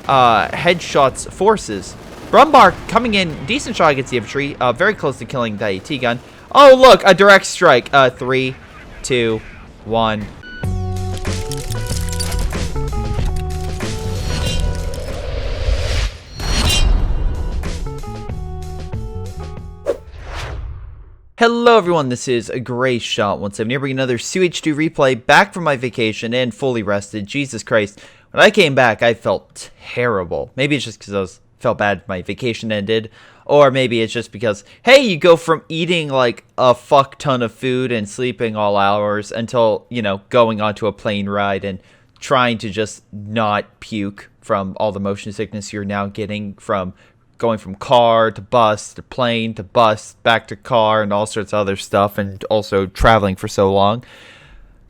headshots forces. Brumbar coming in, decent shot against the infantry, very close to killing the AT gun. Oh, look, a direct strike. 3, 2, 1. Hello everyone, this is Greyshot17 here bringing another CHD replay back from my vacation and fully rested. Jesus Christ, when I came back I felt terrible. Maybe it's just because felt bad my vacation ended, or maybe it's just because, hey, you go from eating like a fuck ton of food and sleeping all hours until, you know, going onto a plane ride and trying to just not puke from all the motion sickness you're now getting from going from car to bus to plane to bus back to car and all sorts of other stuff, and also traveling for so long.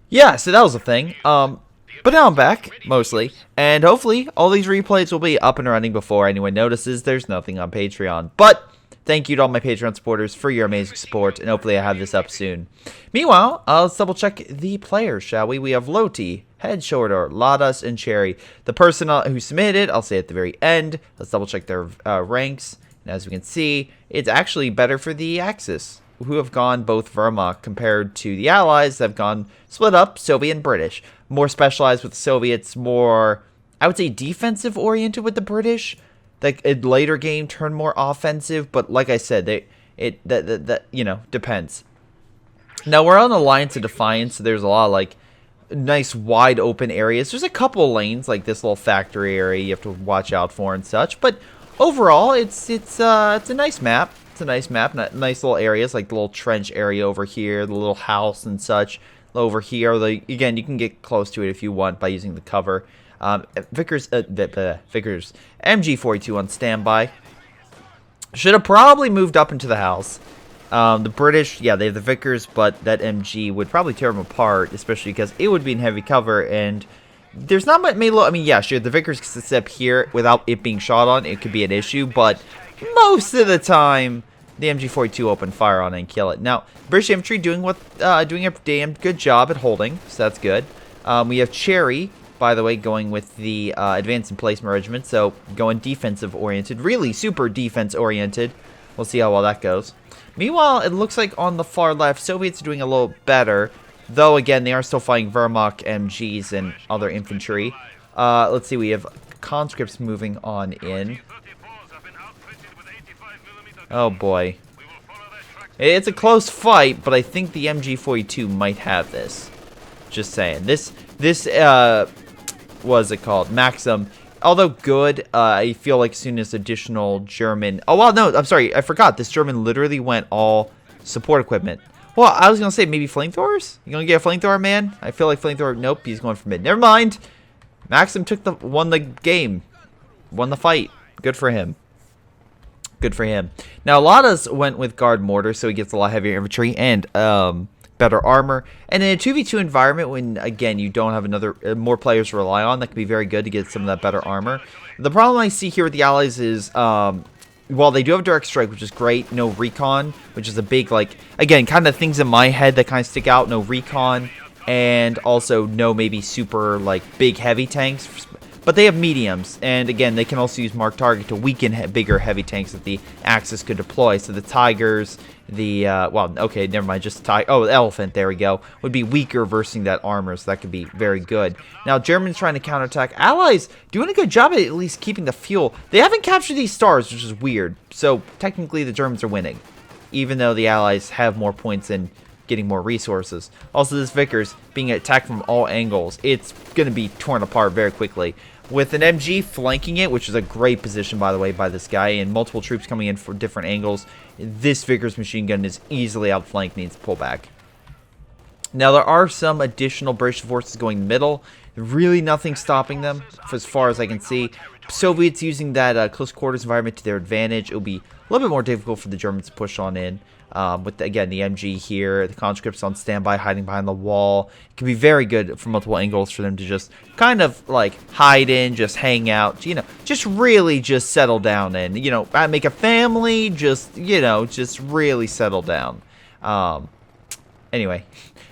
Yeah, so that was a thing. But now I'm back, mostly, and hopefully all these replays will be up and running before anyone notices there's nothing on Patreon. But thank you to all my Patreon supporters for your amazing support, and hopefully I have this up soon. Meanwhile, let's double check the players, shall we? We have Loti, Head, Shoulder, Ladas, and Cherry. The person who submitted, I'll say at the very end. Let's double check their ranks, and as we can see, it's actually better for the Axis, who have gone both Wehrmacht compared to the Allies that have gone split up, Soviet and British. More specialized with the Soviets, more, I would say, defensive oriented with the British. Like, a later game turned more offensive, but like I said, that you know, depends. Now we're on Alliance of Defiance, so there's a lot of like nice wide open areas. There's a couple lanes like this little factory area you have to watch out for and such, but overall it's a nice map. It's a nice map, nice little areas like the little trench area over here, the little house and such over here. Again, you can get close to it if you want by using the cover. Vickers MG42 on standby. Should have probably moved up into the house. The British, yeah, they have the Vickers, but that MG would probably tear them apart, especially because it would be in heavy cover, and there's not much. I mean, yeah, sure, the Vickers can sit up here without it being shot on. It could be an issue, but most of the time, the MG42 open fire on it and kill it. Now, British infantry doing a damn good job at holding, so that's good. We have Cherry, by the way, going with the advanced emplacement regiment, so going defensive oriented, really super defense oriented. We'll see how well that goes. Meanwhile, it looks like on the far left, Soviets are doing a little better, though again they are still fighting Wehrmacht MGs and other infantry. Let's see, we have conscripts moving on in. Oh boy. It's a close fight, but I think the MG42 might have this. Just saying. This what is it called? Maxim. Although good, I feel like as soon as additional German... Oh, well, no, I'm sorry. I forgot. This German literally went all support equipment. Well, I was going to say maybe flamethrowers? You going to get a flamethrower, man? I feel like flamethrower... Nope, he's going for mid. Never mind. Maxim won the game. Won the fight. Good for him. Good for him. Now, Ladas went with guard mortar, so he gets a lot heavier infantry and better armor. And in a 2v2 environment, when again you don't have more players to rely on, that can be very good to get some of that better armor. The problem I see here with the Allies is, while they do have direct strike, which is great, no recon, which is a big, like, again, kind of things in my head that kind of stick out. No recon, and also no maybe super like big heavy tanks. But they have mediums, and again, they can also use marked target to weaken bigger heavy tanks that the Axis could deploy. So the Tigers, well, okay, never mind, just the Elephant, there we go, would be weaker versus that armor, so that could be very good. Now, Germans trying to counterattack. Allies doing a good job at least keeping the fuel. They haven't captured these stars, which is weird. So technically, the Germans are winning, even though the Allies have more points and getting more resources. Also, this Vickers being attacked from all angles, it's going to be torn apart very quickly. With an MG flanking it, which is a great position, by the way, by this guy, and multiple troops coming in for different angles, this Vickers machine gun is easily outflanked, needs to pull back. Now, there are some additional British forces going middle. Really nothing stopping them, for as far as I can see. Soviets using that close quarters environment to their advantage. It'll be a little bit more difficult for the Germans to push on in. With, again, the MG here, the conscripts on standby, hiding behind the wall. It can be very good from multiple angles for them to just kind of, like, hide in, just hang out, you know, just really just settle down and, you know, make a family, just, you know, just really settle down. Anyway,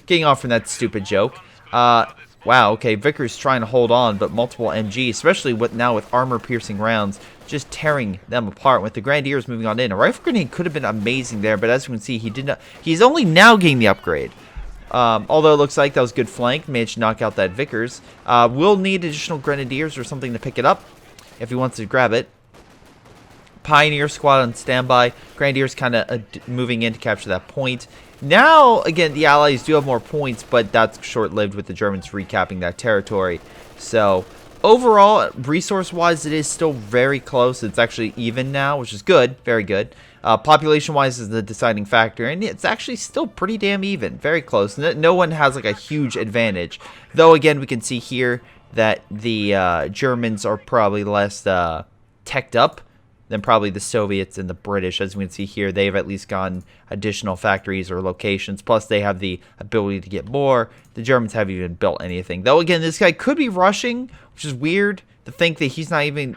getting off from that stupid joke. Wow, okay, Vickers trying to hold on, but multiple MG, especially now with armor-piercing rounds, just tearing them apart. With the Grenadiers moving on in, a rifle grenade could have been amazing there, but as you can see, he did not. He's only now getting the upgrade. Although it looks like that was good flank, managed to knock out that Vickers. Will need additional Grenadiers or something to pick it up if he wants to grab it. Pioneer squad on standby. Grenadiers kind of moving in to capture that point. Now, again, the Allies do have more points, but that's short-lived with the Germans recapping that territory. So, overall, resource-wise, it is still very close. It's actually even now, which is good. Very good. Population-wise is the deciding factor, and it's actually still pretty damn even. Very close. No one has, like, a huge advantage. Though, again, we can see here that the Germans are probably less teched up than probably the Soviets and the British. As we can see here, they've at least gotten additional factories or locations. Plus, they have the ability to get more. The Germans haven't even built anything. Though, again, this guy could be rushing, which is weird to think that he's not even...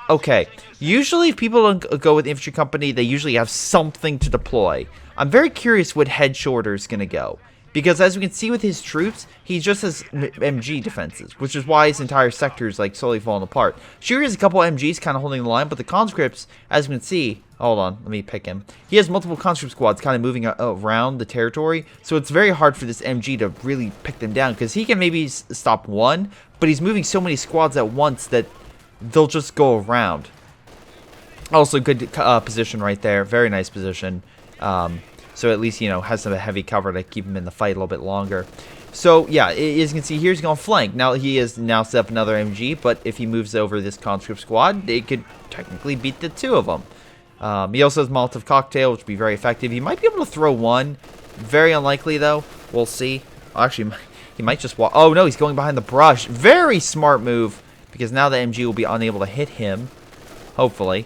Okay, usually if people don't go with infantry company, they usually have something to deploy. I'm very curious what head shorter is going to go. Because as we can see with his troops, he just has MG defenses, which is why his entire sector is like slowly falling apart. Sure, he has a couple MGs kind of holding the line, but the conscripts, as we can see, hold on, let me pick him. He has multiple conscript squads kind of moving around the territory, so it's very hard for this MG to really pick them down, because he can maybe stop one, but he's moving so many squads at once that they'll just go around. Also, good position right there, very nice position. So at least, you know, has some heavy cover to keep him in the fight a little bit longer. So, yeah, as you can see here, he's going flank. Now, he has now set up another MG, but if he moves over this conscript squad, they could technically beat the two of them. He also has Molotov Cocktail, which would be very effective. He might be able to throw one. Very unlikely, though. We'll see. Actually, he might just walk. Oh, no, he's going behind the brush. Very smart move, because now the MG will be unable to hit him, hopefully.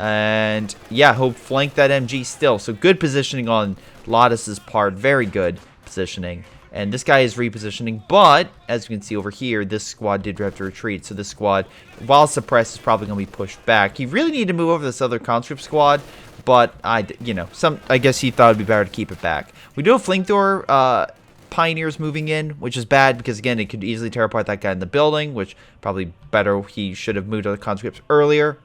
And yeah, he'll flank that MG still. So good positioning on Lottis's part. Very good positioning. And this guy is repositioning. But as you can see over here, this squad did have to retreat. So this squad, while suppressed, is probably going to be pushed back. He really needed to move over this other conscript squad. But I guess he thought it'd be better to keep it back. We do have flamethrower pioneers moving in, which is bad because again, it could easily tear apart that guy in the building. Which probably better. He should have moved other conscripts earlier.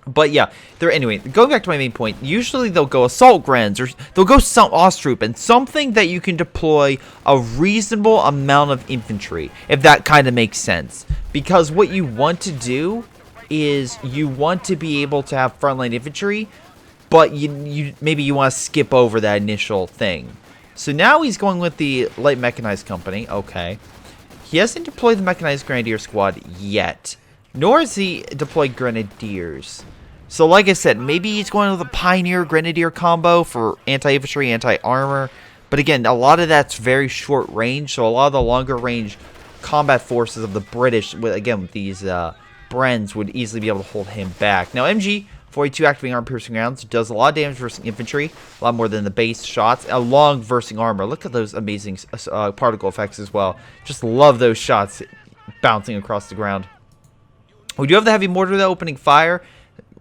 But yeah, anyway, going back to my main point, usually they'll go assault grens or they'll go some Ostroop and something that you can deploy a reasonable amount of infantry, if that kind of makes sense. Because what you want to do is you want to be able to have frontline infantry, but maybe you want to skip over that initial thing. So now he's going with the light mechanized company. Okay. He hasn't deployed the mechanized grenadier squad yet. Nor has he deployed grenadiers. So like I said, maybe he's going with a pioneer grenadier combo for anti-infantry, anti-armor. But again, a lot of that's very short range. So a lot of the longer range combat forces of the British, again with these Brens, would easily be able to hold him back. Now MG 42 activating armor piercing rounds does a lot of damage versus infantry, a lot more than the base shots. A long versing armor. Look at those amazing particle effects as well. Just love those shots bouncing across the ground. We do have the heavy mortar though opening fire.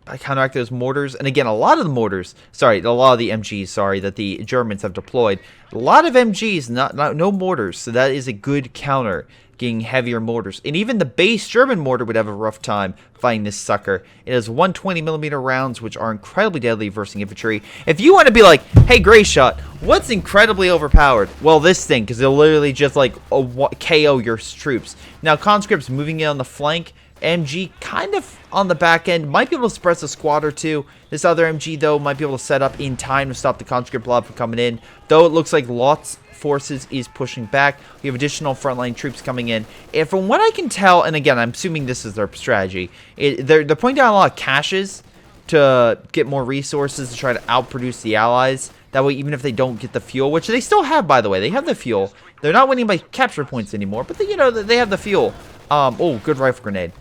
I counteract those mortars, and again, a lot of the MGs, that the Germans have deployed. A lot of MGs, no mortars, so that is a good counter, getting heavier mortars. And even the base German mortar would have a rough time fighting this sucker. It has 120mm rounds, which are incredibly deadly versus infantry. If you want to be like, hey, Greyshot, what's incredibly overpowered? Well, this thing, because it'll literally just like KO your troops. Now, conscripts moving in on the flank. MG kind of on the back end, might be able to suppress a squad or two. This other MG though might be able to set up in time to stop the conscript blob from coming in, though it looks like Lot's forces is pushing back. We have additional frontline troops coming in, and from what I can tell, and again I'm assuming this is their strategy, they're putting down a lot of caches to get more resources to try to outproduce the Allies. That way, even if they don't get the fuel, which they still have, by the way, they have the fuel. They're not winning by capture points anymore, but they have the fuel. Oh, good rifle grenade.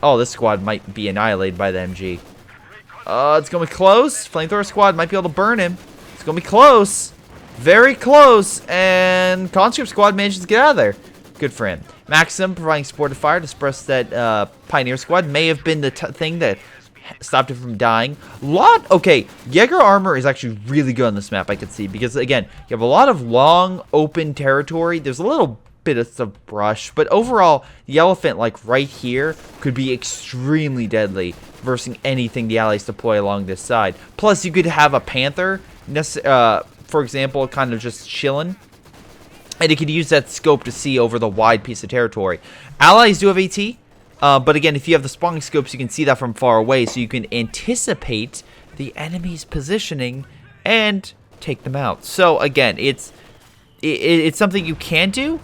Oh, this squad might be annihilated by the MG. It's going to be close. Flamethrower squad might be able to burn him. It's going to be close. Very close. And conscript squad manages to get out of there. Good for him. Maxim providing supportive fire to suppress that Pioneer squad. May have been the thing that stopped it from dying. Okay, Jaeger armor is actually really good on this map, I can see, because again, you have a lot of long open territory. There's a little bit of some brush, but overall, the elephant, like right here, could be extremely deadly versus anything the allies deploy along this side. Plus, you could have a panther, for example, kind of just chilling, and it could use that scope to see over the wide piece of territory. Allies do have AT, but again, if you have the spawning scopes, you can see that from far away, so you can anticipate the enemy's positioning and take them out. So again, it's something you can do.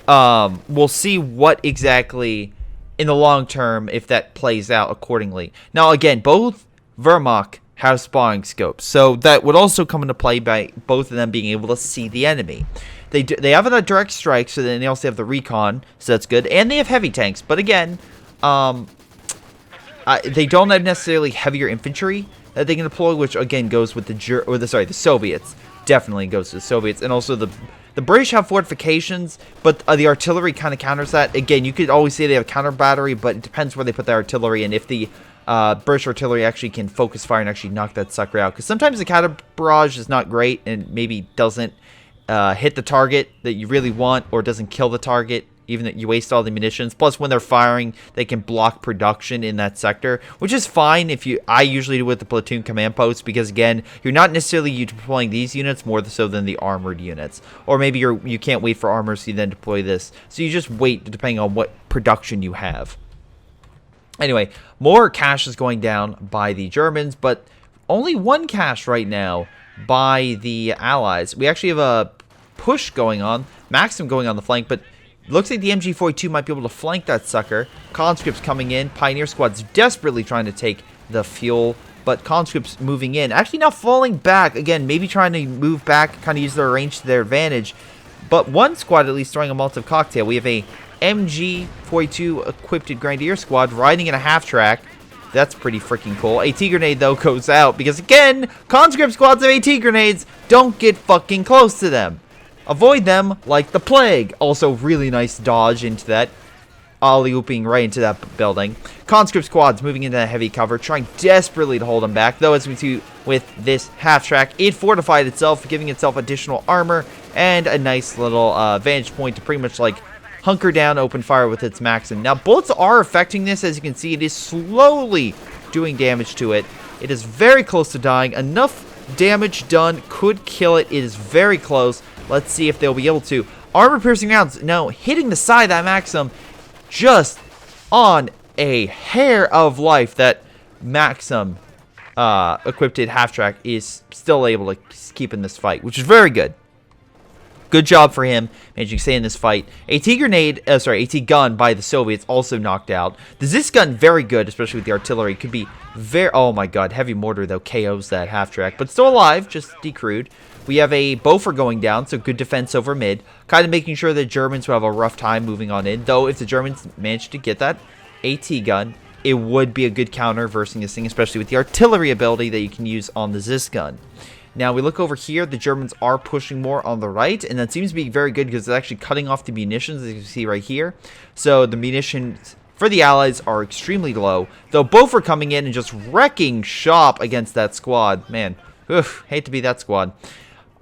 We'll see what exactly in the long term if that plays out accordingly. Now again, both Wehrmacht have spawning scopes, so that would also come into play by both of them being able to see the enemy. They have a direct strike, so then they also have the recon, so that's good, and they have heavy tanks. But again, they don't have necessarily heavier infantry that they can deploy, which again goes with the Soviets. Definitely goes to the Soviets, and also the British have fortifications, but the artillery kind of counters that. Again, you could always say they have a counter battery, but it depends where they put the artillery and if the British artillery actually can focus fire and actually knock that sucker out. Because sometimes the counter barrage is not great and maybe doesn't hit the target that you really want, or doesn't kill the target, even that you waste all the munitions. Plus, when they're firing, they can block production in that sector, which is fine if I usually do with the platoon command post, because again, you're not necessarily deploying these units more so than the armored units. Or maybe you can't wait for armor, so you then deploy this. So you just wait depending on what production you have. Anyway, more cash is going down by the Germans, but only one cash right now by the Allies. We actually have a push going on, Maxim going on the flank, but looks like the MG42 might be able to flank that sucker. Conscripts coming in. Pioneer squad's desperately trying to take the fuel, but conscripts moving in. Actually now falling back. Again, maybe trying to move back, kind of use their range to their advantage. But one squad at least throwing a Molotov cocktail. We have a MG42 equipped Grenadier squad riding in a half-track. That's pretty freaking cool. AT grenade, though, goes out because, again, conscript squads have AT grenades. Don't get fucking close to them. Avoid them like the plague. Also, really nice dodge into that. Alley-ooping right into that building. Conscript squads moving into heavy cover, trying desperately to hold them back. Though, as we see with this half-track, it fortified itself, giving itself additional armor and a nice little vantage point to pretty much, like, hunker down, open fire with its Maxim. Now, bullets are affecting this. As you can see, it is slowly doing damage to it. It is very close to dying. Enough damage done could kill it. It is very close. Let's see if they'll be able to. Armor-piercing rounds. No, hitting the side of that Maxim just on a hair of life. That Maxim equipped half-track is still able to keep in this fight, which is very good. Good job for him managing to stay in this fight. AT gun by the Soviets also knocked out. The Zis gun very good, especially with the artillery. Could be very, oh my god, heavy mortar though KOs that half-track, but still alive, just decrewed. We have a Bofor going down, so good defense over mid. Kind of making sure the Germans will have a rough time moving on in. Though, if the Germans manage to get that AT gun, it would be a good counter versus this thing, especially with the artillery ability that you can use on the Zis gun. Now, we look over here. The Germans are pushing more on the right, and that seems to be very good because it's actually cutting off the munitions, as you can see right here. So, the munitions for the Allies are extremely low. Though, both are coming in and just wrecking shop against that squad. Man, oof, hate to be that squad.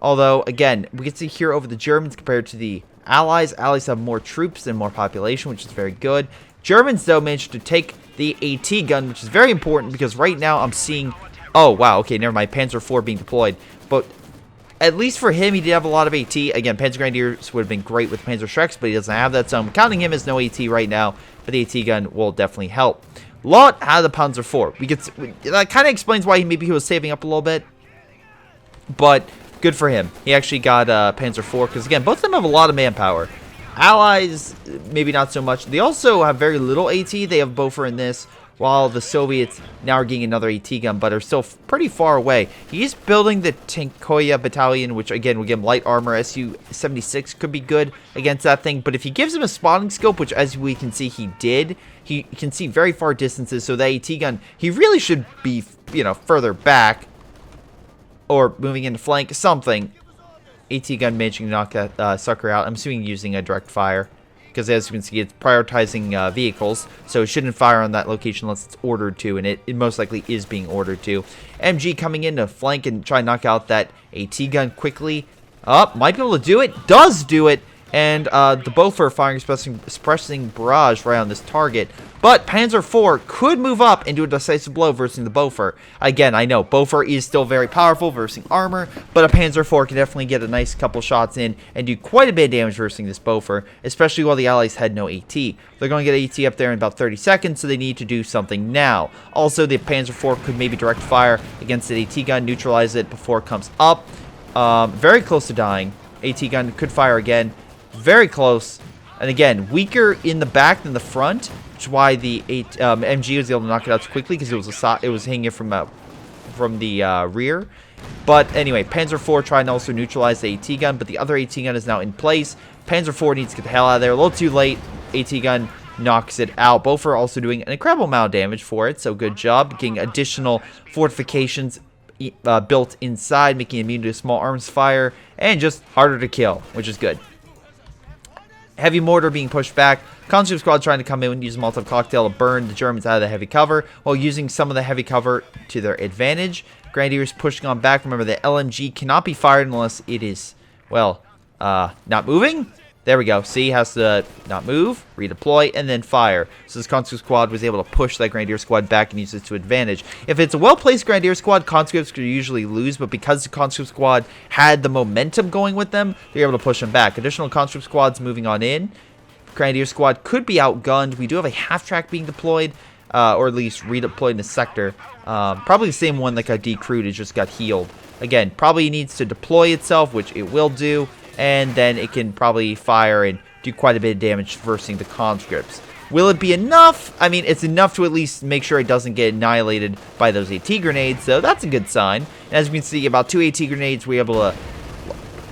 Although, again, we can see here over the Germans compared to the Allies. Allies have more troops and more population, which is very good. Germans, though, managed to take the AT gun, which is very important because right now I'm seeing... Oh, wow, okay, never mind. Panzer IV being deployed. But at least for him, he did have a lot of AT. Again, Panzer Grenadiers would have been great with Panzer Shreks, but he doesn't have that, so I'm counting him as no AT right now. But the AT gun will definitely help. Lot had the Panzer IV. That kind of explains why maybe he was saving up a little bit. But good for him. He actually got Panzer IV, because again, both of them have a lot of manpower. Allies, maybe not so much. They also have very little AT. They have Bofor in this, while the Soviets now are getting another AT gun, but are still pretty far away. He's building the Tankoya battalion, which again will give him light armor. Su-76 could be good against that thing, but if he gives him a spotting scope, which as we can see he did, he can see very far distances, so that AT gun, he really should be, you know, further back, or moving into flank, something. AT gun managing to knock that sucker out. I'm assuming using a direct fire. because as you can see, it's prioritizing vehicles, so it shouldn't fire on that location unless it's ordered to, and it most likely is being ordered to. MG coming in to flank and try and knock out that AT gun quickly. Might be able to do it. Does do it. And the Boffer firing suppressing barrage right on this target. But Panzer IV could move up and do a decisive blow versus the Boffer. Again, I know Boffer is still very powerful versus armor, but a Panzer IV can definitely get a nice couple shots in and do quite a bit of damage versus this Boffer, especially while the Allies had no AT. They're going to get AT up there in about 30 seconds, so they need to do something now. Also, the Panzer IV could maybe direct fire against the AT gun, neutralize it before it comes up. Very close to dying. AT gun could fire again. Very close, and again, weaker in the back than the front, which is why the MG was able to knock it out so quickly, because it was hanging from the rear. But anyway, Panzer IV trying to also neutralize the AT gun, but the other AT gun is now in place. Panzer IV needs to get the hell out of there. A little too late. AT gun knocks it out. Boffer also doing an incredible amount of damage for it, so good job. Getting additional fortifications built inside, making it immune to small arms fire, and just harder to kill, which is good. Heavy mortar being pushed back. Conscript squad trying to come in and use a Molotov cocktail to burn the Germans out of the heavy cover, while using some of the heavy cover to their advantage. Grenadiers pushing on back. Remember, the LMG cannot be fired unless it is, well, not moving. There we go. See, has to not move, redeploy, and then fire. So this conscript squad was able to push that Grenadier squad back and use it to advantage. If it's a well-placed Grenadier squad, conscripts could usually lose, but because the conscript squad had the momentum going with them, they're able to push them back. Additional conscript squads moving on in. Grenadier squad could be outgunned. We do have a half-track being deployed, or at least redeployed in the sector. Probably the same one that got decrewed, it just got healed. Again, probably needs to deploy itself, which it will do. And then it can probably fire and do quite a bit of damage versus the conscripts. Will it be enough? I mean, it's enough to at least make sure it doesn't get annihilated by those AT grenades, so that's a good sign. And as you can see, about 2 AT grenades, we're able to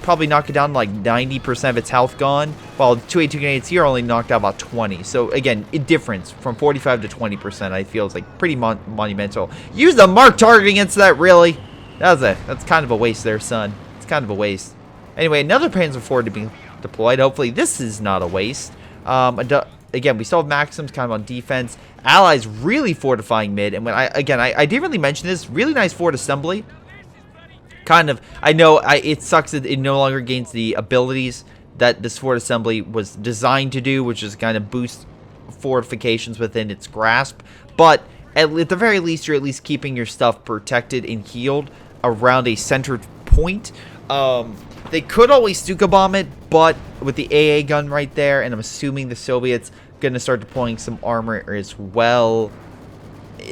probably knock it down to like 90% of its health gone, while 2 AT grenades here only knocked out about 20. So again, a difference from 45 to 20%, I feel is like pretty monumental. Use the mark target against that, really? That's kind of a waste there, son. It's kind of a waste. Anyway, another Panzer IV to be deployed. Hopefully this is not a waste. Again, we still have Maxims kind of on defense. Allies really fortifying mid. And when I didn't really mention this. Really nice forward assembly. Kind of, I know it sucks that it no longer gains the abilities that this forward assembly was designed to do, which is kind of boost fortifications within its grasp. But at the very least, you're at least keeping your stuff protected and healed around a centered point. They could always Stuka bomb it, but with the AA gun right there, and I'm assuming the Soviets going to start deploying some armor as well,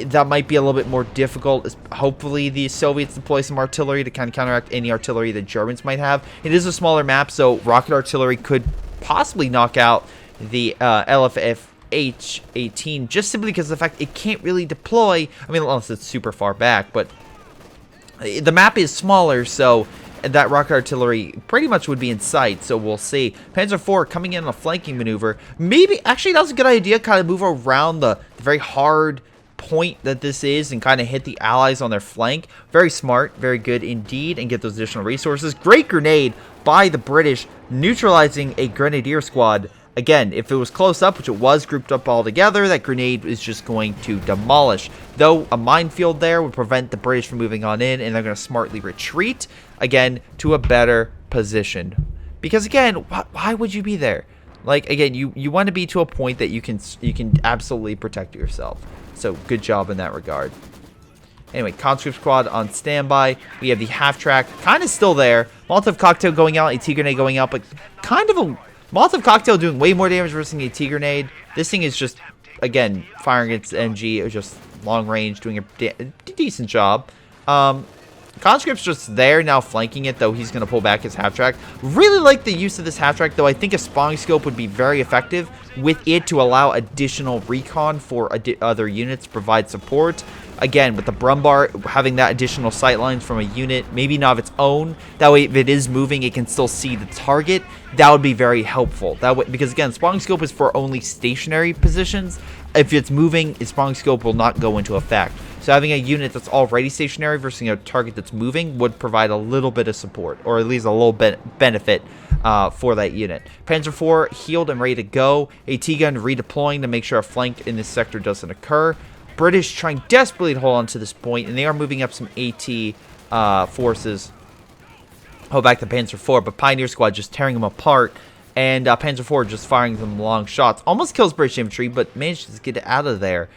that might be a little bit more difficult. Hopefully the Soviets deploy some artillery to kind of counteract any artillery the Germans might have. It is a smaller map, so rocket artillery could possibly knock out the LFH-18 just simply because of the fact it can't really deploy. I mean, unless it's super far back, but the map is smaller, so that rocket artillery pretty much would be in sight, so we'll see. Panzer IV coming in on a flanking maneuver. Maybe, actually, that was a good idea, kind of move around the very hard point that this is and kind of hit the Allies on their flank. Very smart, very good indeed, and get those additional resources. Great grenade by the British, neutralizing a Grenadier squad. Again, if it was close up, which it was grouped up all together, that grenade is just going to demolish. Though a minefield there would prevent the British from moving on in, and they're going to smartly retreat, again, to a better position. Because again, why would you be there? Like, again, you want to be to a point that you can absolutely protect yourself. So, good job in that regard. Anyway, conscript squad on standby. We have the half-track, kind of still there. Molotov cocktail going out, AT grenade going out, but kind of a Molotov cocktail doing way more damage versus the AT grenade. This thing is just, again, firing against MG. It was just long range, doing a decent job. Conscript's just there now flanking it, though he's going to pull back his half-track. Really like the use of this half-track, though I think a spawning scope would be very effective with it to allow additional recon for other units to provide support. Again, with the Brumbar having that additional sight lines from a unit, maybe not of its own. That way, if it is moving, it can still see the target. That would be very helpful. That way, because again, spawning scope is for only stationary positions. if it's moving, its spawning scope will not go into effect. So having a unit that's already stationary versus a target that's moving would provide a little bit of support, or at least a little bit benefit for that unit. Panzer IV healed and ready to go. AT gun redeploying to make sure a flank in this sector doesn't occur. British trying desperately to hold on to this point, and they are moving up some AT forces. Hold back the Panzer IV, but Pioneer Squad just tearing them apart. And Panzer IV just firing them long shots. Almost kills British infantry, but manages to get it out of there.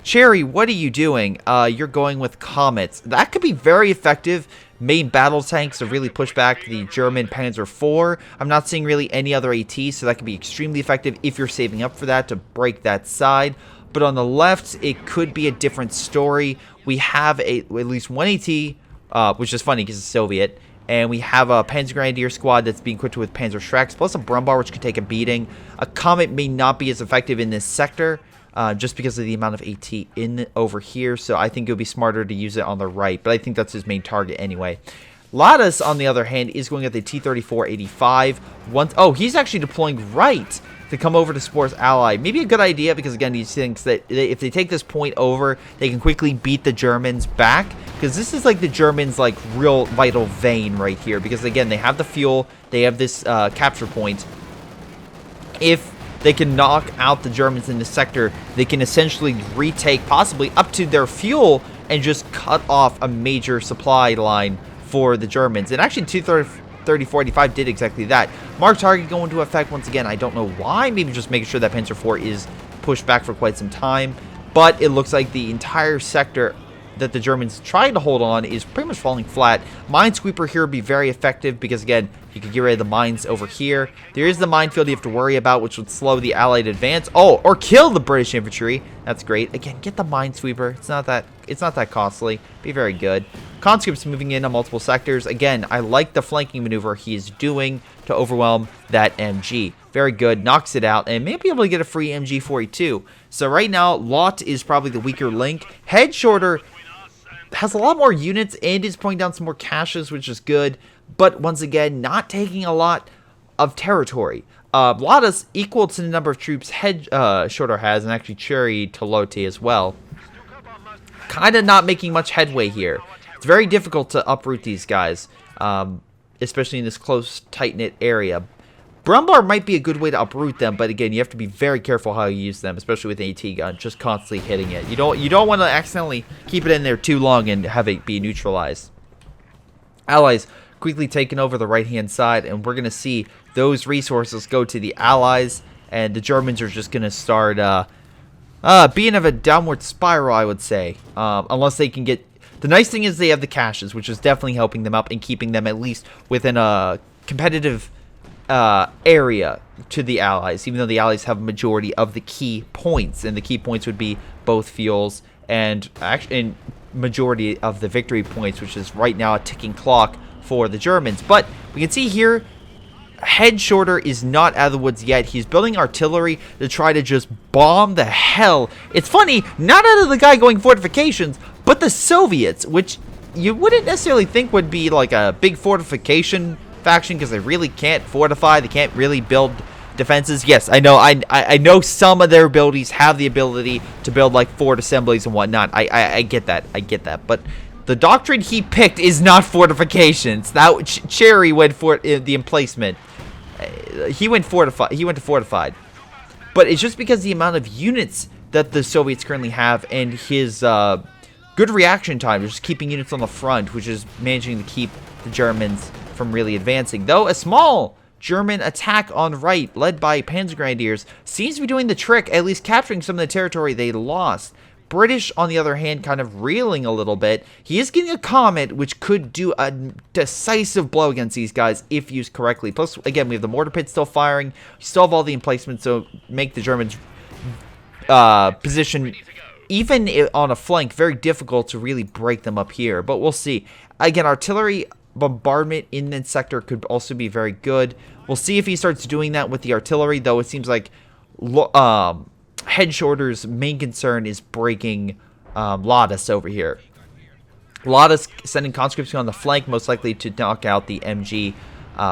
Cherry, what are you doing? You're going with Comets. That could be very effective. Main battle tanks to really push back the German Panzer IV. I'm not seeing really any other AT, so that could be extremely effective if you're saving up for that to break that side. But on the left, it could be a different story. We have at least one AT, which is funny because it's Soviet. And we have a Panzer Grenadier squad that's being equipped with Panzer Shreks, plus a Brumbar, which could take a beating. A Comet may not be as effective in this sector, just because of the amount of AT in over here. So I think it would be smarter to use it on the right, but I think that's his main target anyway. Ladas, on the other hand, is going at the T-34-85. Oh, he's actually deploying right to come over to support his ally. Maybe a good idea, because again, he thinks that if they take this point over, they can quickly beat the Germans back, because this is like the Germans' like real vital vein right here, because again, they have the fuel, they have this capture point. If they can knock out the Germans in this sector, they can essentially retake possibly up to their fuel and just cut off a major supply line for the Germans. And actually 234-85 did exactly that. Mark target going into effect once again. I don't know why. Maybe just making sure that Panzer IV is pushed back for quite some time. But it looks like the entire sector that the Germans tried to hold on is pretty much falling flat. Minesweeper here would be very effective because, again, you could get rid of the mines over here. There is the minefield you have to worry about, which would slow the Allied advance. Oh, or kill the British infantry. That's great. Again, get the Minesweeper. It's not that costly. Be very good. Conscripts moving in on multiple sectors. Again, I like the flanking maneuver he is doing to overwhelm that MG. Very good. Knocks it out and may be able to get a free MG42. So right now, Lot is probably the weaker link. Head Shorter has a lot more units and is putting down some more caches, which is good. But once again, not taking a lot of territory. Ladas equal to the number of troops Head Shorter has, and actually Cherry Tolote as well. Kind of not making much headway here. It's very difficult to uproot these guys, especially in this close, tight-knit area. Brumbar might be a good way to uproot them, but again, you have to be very careful how you use them, especially with an AT gun, just constantly hitting it. You don't want to accidentally keep it in there too long and have it be neutralized. Allies quickly taking over the right-hand side, and we're going to see those resources go to the Allies, and the Germans are just going to start being of a downward spiral, I would say, unless they can get... The nice thing is they have the caches, which is definitely helping them up and keeping them at least within a competitive area to the Allies, even though the Allies have a majority of the key points, and the key points would be both fuels and actually majority of the victory points, which is right now a ticking clock for the Germans. But we can see here, Head Shorter is not out of the woods yet. He's building artillery to try to just bomb the hell. It's funny, not out of the guy going fortifications, but the Soviets, which you wouldn't necessarily think would be like a big fortification faction, because they really can't fortify. They can't really build defenses. Yes, I know. I know some of their abilities have the ability to build like fort assemblies and whatnot. I get that. I get that. But the doctrine he picked is not fortifications. That Cherry went for the emplacement. He went fortified. He went to fortified. But it's just because the amount of units that the Soviets currently have and his good reaction time, just keeping units on the front, which is managing to keep the Germans from really advancing. Though a small German attack on right, led by Panzer Grenadiers, seems to be doing the trick, at least capturing some of the territory they lost. British, on the other hand, kind of reeling a little bit. He is getting a Comet, which could do a decisive blow against these guys if used correctly. Plus, again, we have the mortar pit still firing. We still have all the emplacements, so make the Germans position, even on a flank, very difficult to really break them up here. But we'll see. Again, artillery bombardment in that sector could also be very good. We'll see if he starts doing that with the artillery, though it seems like Head Shorter's main concern is breaking Ladas over here. Ladas sending conscripts on the flank, most likely to knock out the MG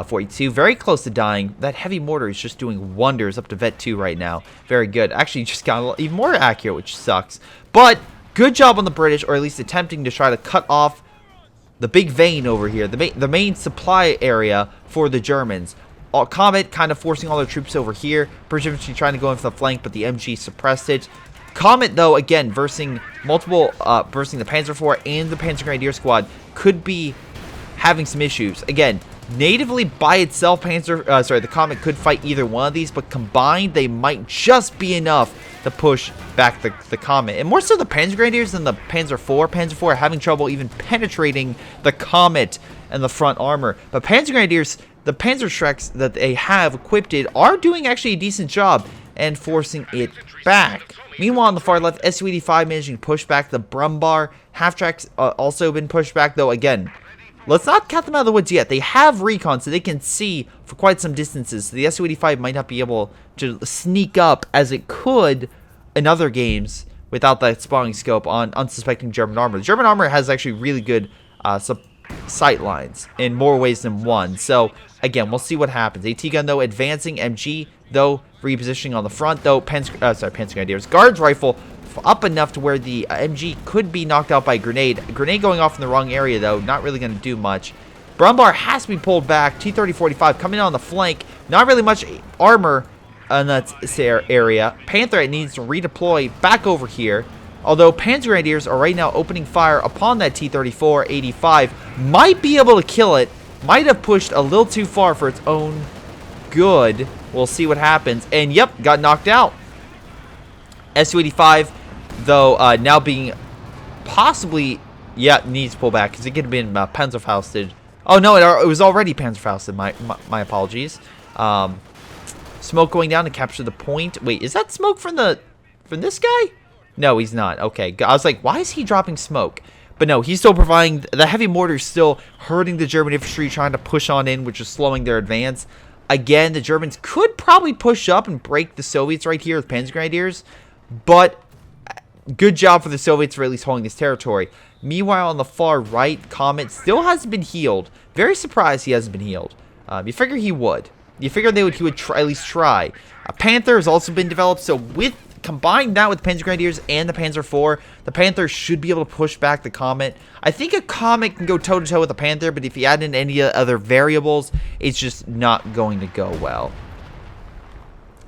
42, very close to dying. That heavy mortar is just doing wonders up to Vet 2 right now. Very good. Actually, just got even more accurate, which sucks. But good job on the British, or at least attempting to try to cut off the big vein over here, the main supply area for the Germans. Comet kind of forcing all their troops over here. British infantry trying to go in for the flank, but the MG suppressed it. Comet, though, again, versing the Panzer IV and the Panzer Grenadier Squad, could be having some issues. Again, natively by itself, the Comet could fight either one of these, but combined, they might just be enough to push back the Comet. And more so the Panzer Grenadiers than the Panzer IV. Panzer IV are having trouble even penetrating the Comet and the front armor. But Panzer Grenadiers, the Panzer Shreks that they have equipped are doing actually a decent job and forcing it back. Meanwhile, on the far left, Su-85 managing to push back the Brumbar. Half-tracks also been pushed back, though, again, let's not count them out of the woods yet. They have recon, so they can see for quite some distances. So the Su-85 might not be able to sneak up as it could in other games without that spotting scope on unsuspecting German armor. The German armor has actually really good sight lines in more ways than one. So, again, we'll see what happens. AT gun, though, advancing. MG, though, repositioning on the front, though. Panzer Grenadiers. Guards rifle up enough to where the MG could be knocked out by a grenade. Grenade going off in the wrong area, though. Not really going to do much. Brumbar has to be pulled back. T-30-45 coming on the flank. Not really much armor in that area. Panther needs to redeploy back over here. Although Panzer Grenadiers are right now opening fire upon that T-34-85. Might be able to kill it. Might have pushed a little too far for its own good. We'll see what happens. And yep, got knocked out. Su-85, though, now being possibly, needs to pull back because it could have been Panzerfausted. Oh no, it was already Panzerfausted. My apologies. Smoke going down to capture the point. Wait, is that smoke from this guy? No, he's not. Okay, I was like, why is he dropping smoke? But no, he's still providing. The heavy mortar is still hurting the German infantry, trying to push on in, which is slowing their advance. Again, the Germans could probably push up and break the Soviets right here with Panzer Grenadiers, but good job for the Soviets for at least holding this territory. Meanwhile, on the far right, Comet still hasn't been healed. Very surprised he hasn't been healed. You figure he would. You figure he would at least try. A Panther has also been developed, so combine that with Panzer Grenadiers and the Panzer IV, the Panther should be able to push back the Comet. I think a Comet can go toe-to-toe with a Panther, but if you add in any other variables, it's just not going to go well.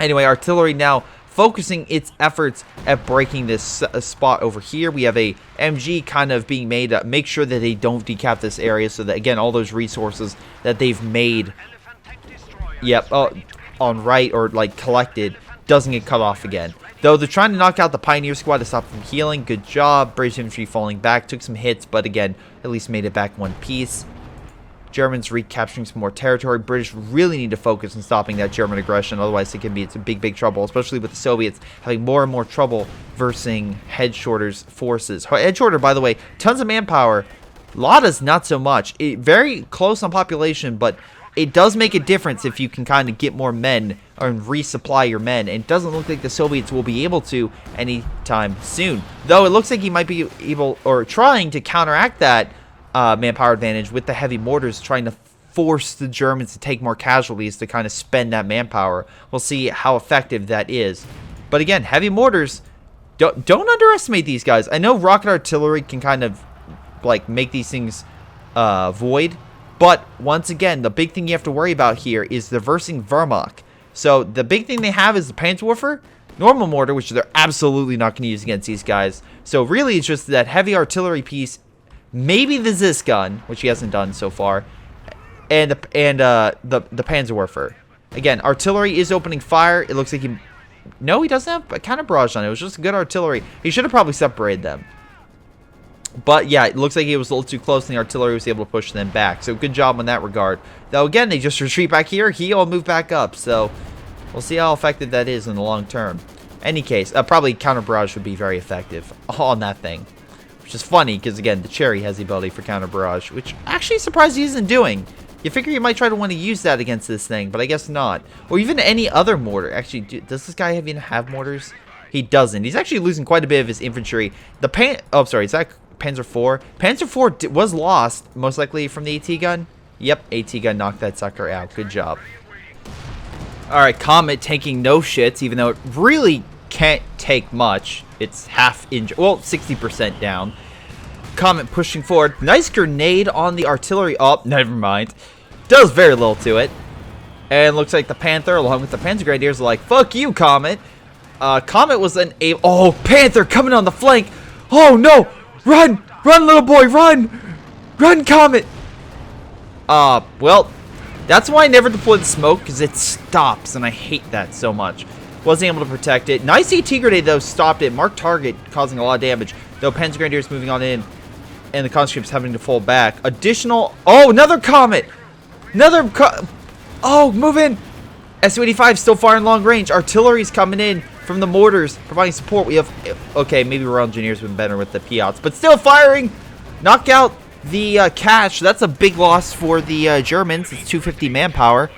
Anyway, artillery now focusing its efforts at breaking this spot over here. We have a MG kind of being made to make sure that they don't decap this area, so that, again, all those resources that they've made, on right or, like, collected, doesn't get cut off again. Though they're trying to knock out the Pioneer Squad to stop from healing. Good job. British infantry falling back. Took some hits, but again, at least made it back one piece. Germans recapturing some more territory. British really need to focus on stopping that German aggression. Otherwise, it can be big trouble, especially with the Soviets having more and more trouble versing Head Shorter's forces. Head Shorter, by the way, tons of manpower. Lada's not so much. Very close on population, but it does make a difference if you can kind of get more men or resupply your men. And it doesn't look like the Soviets will be able to anytime soon. Though it looks like he might be able or trying to counteract that manpower advantage with the heavy mortars, trying to force the Germans to take more casualties to kind of spend that manpower. We'll see how effective that is. But again, heavy mortars, don't underestimate these guys. I know rocket artillery can kind of like make these things void. But, once again, the big thing you have to worry about here is the versing Wehrmacht. So, the big thing they have is the Panzerwerfer, normal mortar, which they're absolutely not going to use against these guys. So, really, it's just that heavy artillery piece, maybe the Zis gun, which he hasn't done so far, and the Panzerwerfer. Again, artillery is opening fire. It looks like he... No, he doesn't have a counter barrage on it. It was just good artillery. He should have probably separated them. But, yeah, it looks like he was a little too close, and the artillery was able to push them back. So, good job in that regard. Though, again, they just retreat back here. He'll move back up. So, we'll see how effective that is in the long term. Any case, probably counter barrage would be very effective on that thing. Which is funny, because, again, the Cherry has the ability for counter barrage, which actually surprised he isn't doing. You figure you might try to want to use that against this thing, but I guess not. Or even any other mortar. Actually, does this guy even have mortars? He doesn't. He's actually losing quite a bit of his infantry. Oh, sorry, is that Panzer IV? Panzer IV was lost, most likely from the AT gun. Yep, AT gun knocked that sucker out. Good job. Alright, Comet taking no shits, even though it really can't take much. It's half injured. Well, 60% down. Comet pushing forward. Nice grenade on the artillery. Oh, never mind. Does very little to it. And looks like the Panther, along with the Panzer Grenadiers, are like, fuck you, Comet. Comet was unable. Oh, Panther coming on the flank. Oh, no. Run. Run, little boy. Run. Run, Comet. Well, that's why I never deploy the smoke, because it stops, and I hate that so much. Wasn't able to protect it. Nice AT grenade, though, stopped it. Marked target, causing a lot of damage. Though Panzer Grenadiers moving on in, and the conscripts having to fall back. Additional. Oh, another Comet. Oh, move in. Su-85 still firing long range. Artillery's coming in from the mortars, providing support. We have. Okay, maybe Royal Engineers would have been better with the Piats, but still firing. Knock out the cache. That's a big loss for the Germans. It's 250 manpower.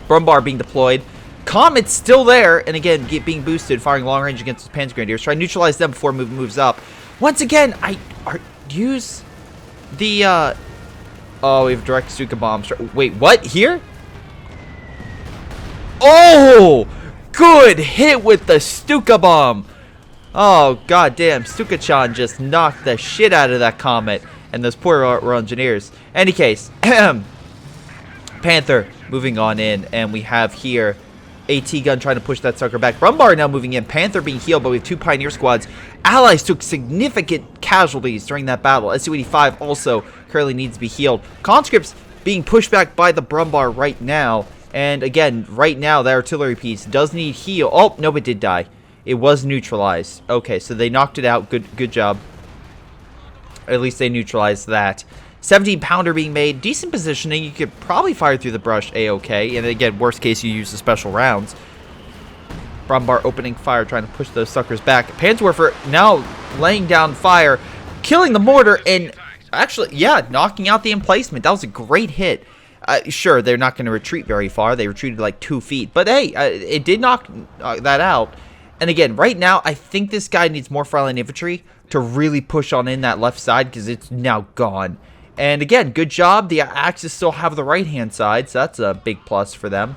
Brumbar being deployed. Comet's still there, and again, being boosted, firing long range against the Panzer Grenadiers. Try to neutralize them before moves up. Once again, use the, oh, we have direct Stuka bombs. Wait, what? Here? Oh! Good hit with the Stuka bomb. Oh, goddamn. Stuka-chan just knocked the shit out of that Comet and those poor Royal Engineers. Any case, Panther moving on in, and we have here AT gun trying to push that sucker back. Brumbar now moving in. Panther being healed, but we have two Pioneer squads. Allies took significant casualties during that battle. Su-85 also currently needs to be healed. Conscripts being pushed back by the Brumbar right now. And again, right now, the artillery piece does need heal. Oh, no, it did die. It was neutralized. Okay, so they knocked it out. Good job. At least they neutralized that. 17-pounder being made. Decent positioning. You could probably fire through the brush A-okay. And again, worst case, you use the special rounds. Brumbar opening fire, trying to push those suckers back. Panzerwerfer now laying down fire, killing the mortar, and actually, yeah, knocking out the emplacement. That was a great hit. Sure, they're not going to retreat very far. They retreated like 2 feet. But hey, it did knock that out. And again, right now, I think this guy needs more frontline infantry to really push on in that left side, because it's now gone. And again, good job. The Axis still have the right-hand side, so that's a big plus for them.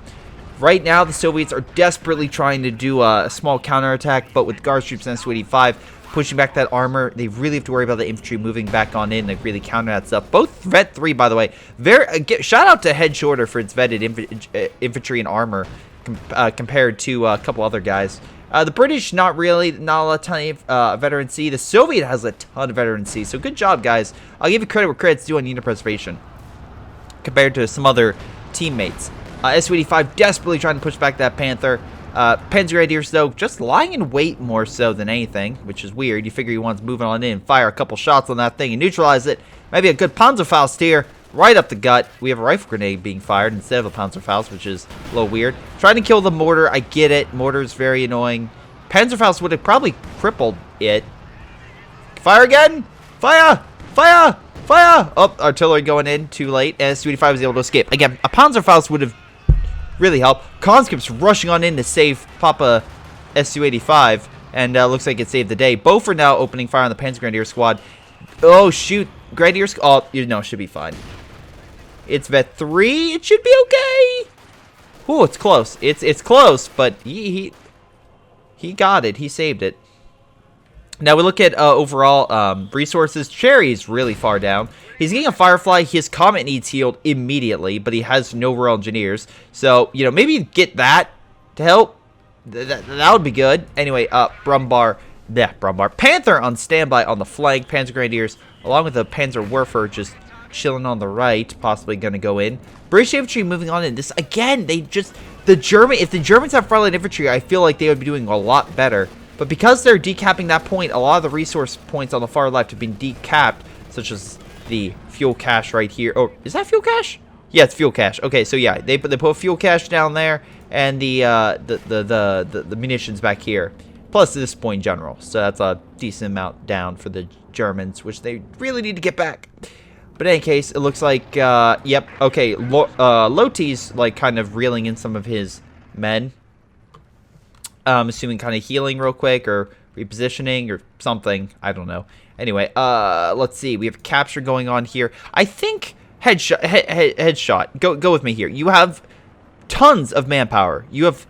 Right now, the Soviets are desperately trying to do a small counterattack, but with Guards troops and Su-85 pushing back that armor, they really have to worry about the infantry moving back on in to really counter that stuff. Both Vet 3, by the way, shout out to Head Shorter for its vetted infantry and armor compared to a couple other guys. The British, not a ton of veterancy. The Soviet has a ton of veterancy, so good job, guys. I'll give you credit where credit's due on unit preservation compared to some other teammates. Su-85 desperately trying to push back that Panther. Panzer Grenadiers, though, just lying in wait more so than anything, which is weird. You figure he wants moving on in, fire a couple shots on that thing and neutralize it. Maybe a good Panzerfaust here, right up the gut. We have a rifle grenade being fired instead of a Panzerfaust, which is a little weird. Trying to kill the mortar, I get it. Mortar's very annoying. Panzerfaust would have probably crippled it. Fire again! Fire! Fire! Fire! Oh, artillery going in, too late, and Su-85 was able to escape. Again, a Panzerfaust would have really helped. Conscripts rushing on in to save Papa Su-85, and looks like it saved the day. Both are now opening fire on the Panzer Grenadier squad. Oh, shoot. Grenadier squad. Oh, you know, should be fine. It's Vet 3. It should be okay. Ooh, it's close. It's close, but he got it. He saved it. Now we look at overall resources. Cherry's really far down. He's getting a Firefly. His Comet needs healed immediately, but he has no Royal Engineers. So, you know, maybe get that to help. That would be good. Anyway, Brumbar. Panther on standby on the flank. Panzer Grenadiers, along with the Panzerwerfer, just chilling on the right. Possibly going to go in. British infantry moving on in. This, again, if the Germans have frontline infantry, I feel like they would be doing a lot better. But because they're decapping that point, a lot of the resource points on the far left have been decapped, such as the fuel cache right here. Oh, is that fuel cache? Yeah, it's fuel cache. Okay, so yeah, they put a fuel cache down there, and the munitions back here, plus this point in general. So that's a decent amount down for the Germans, which they really need to get back. But in any case, it looks like yep. Okay, Loti's like kind of reeling in some of his men. Assuming kind of healing real quick or repositioning or something. I don't know. Anyway, let's see. We have capture going on here. I think headshot. Go with me here. You have tons of manpower. You have,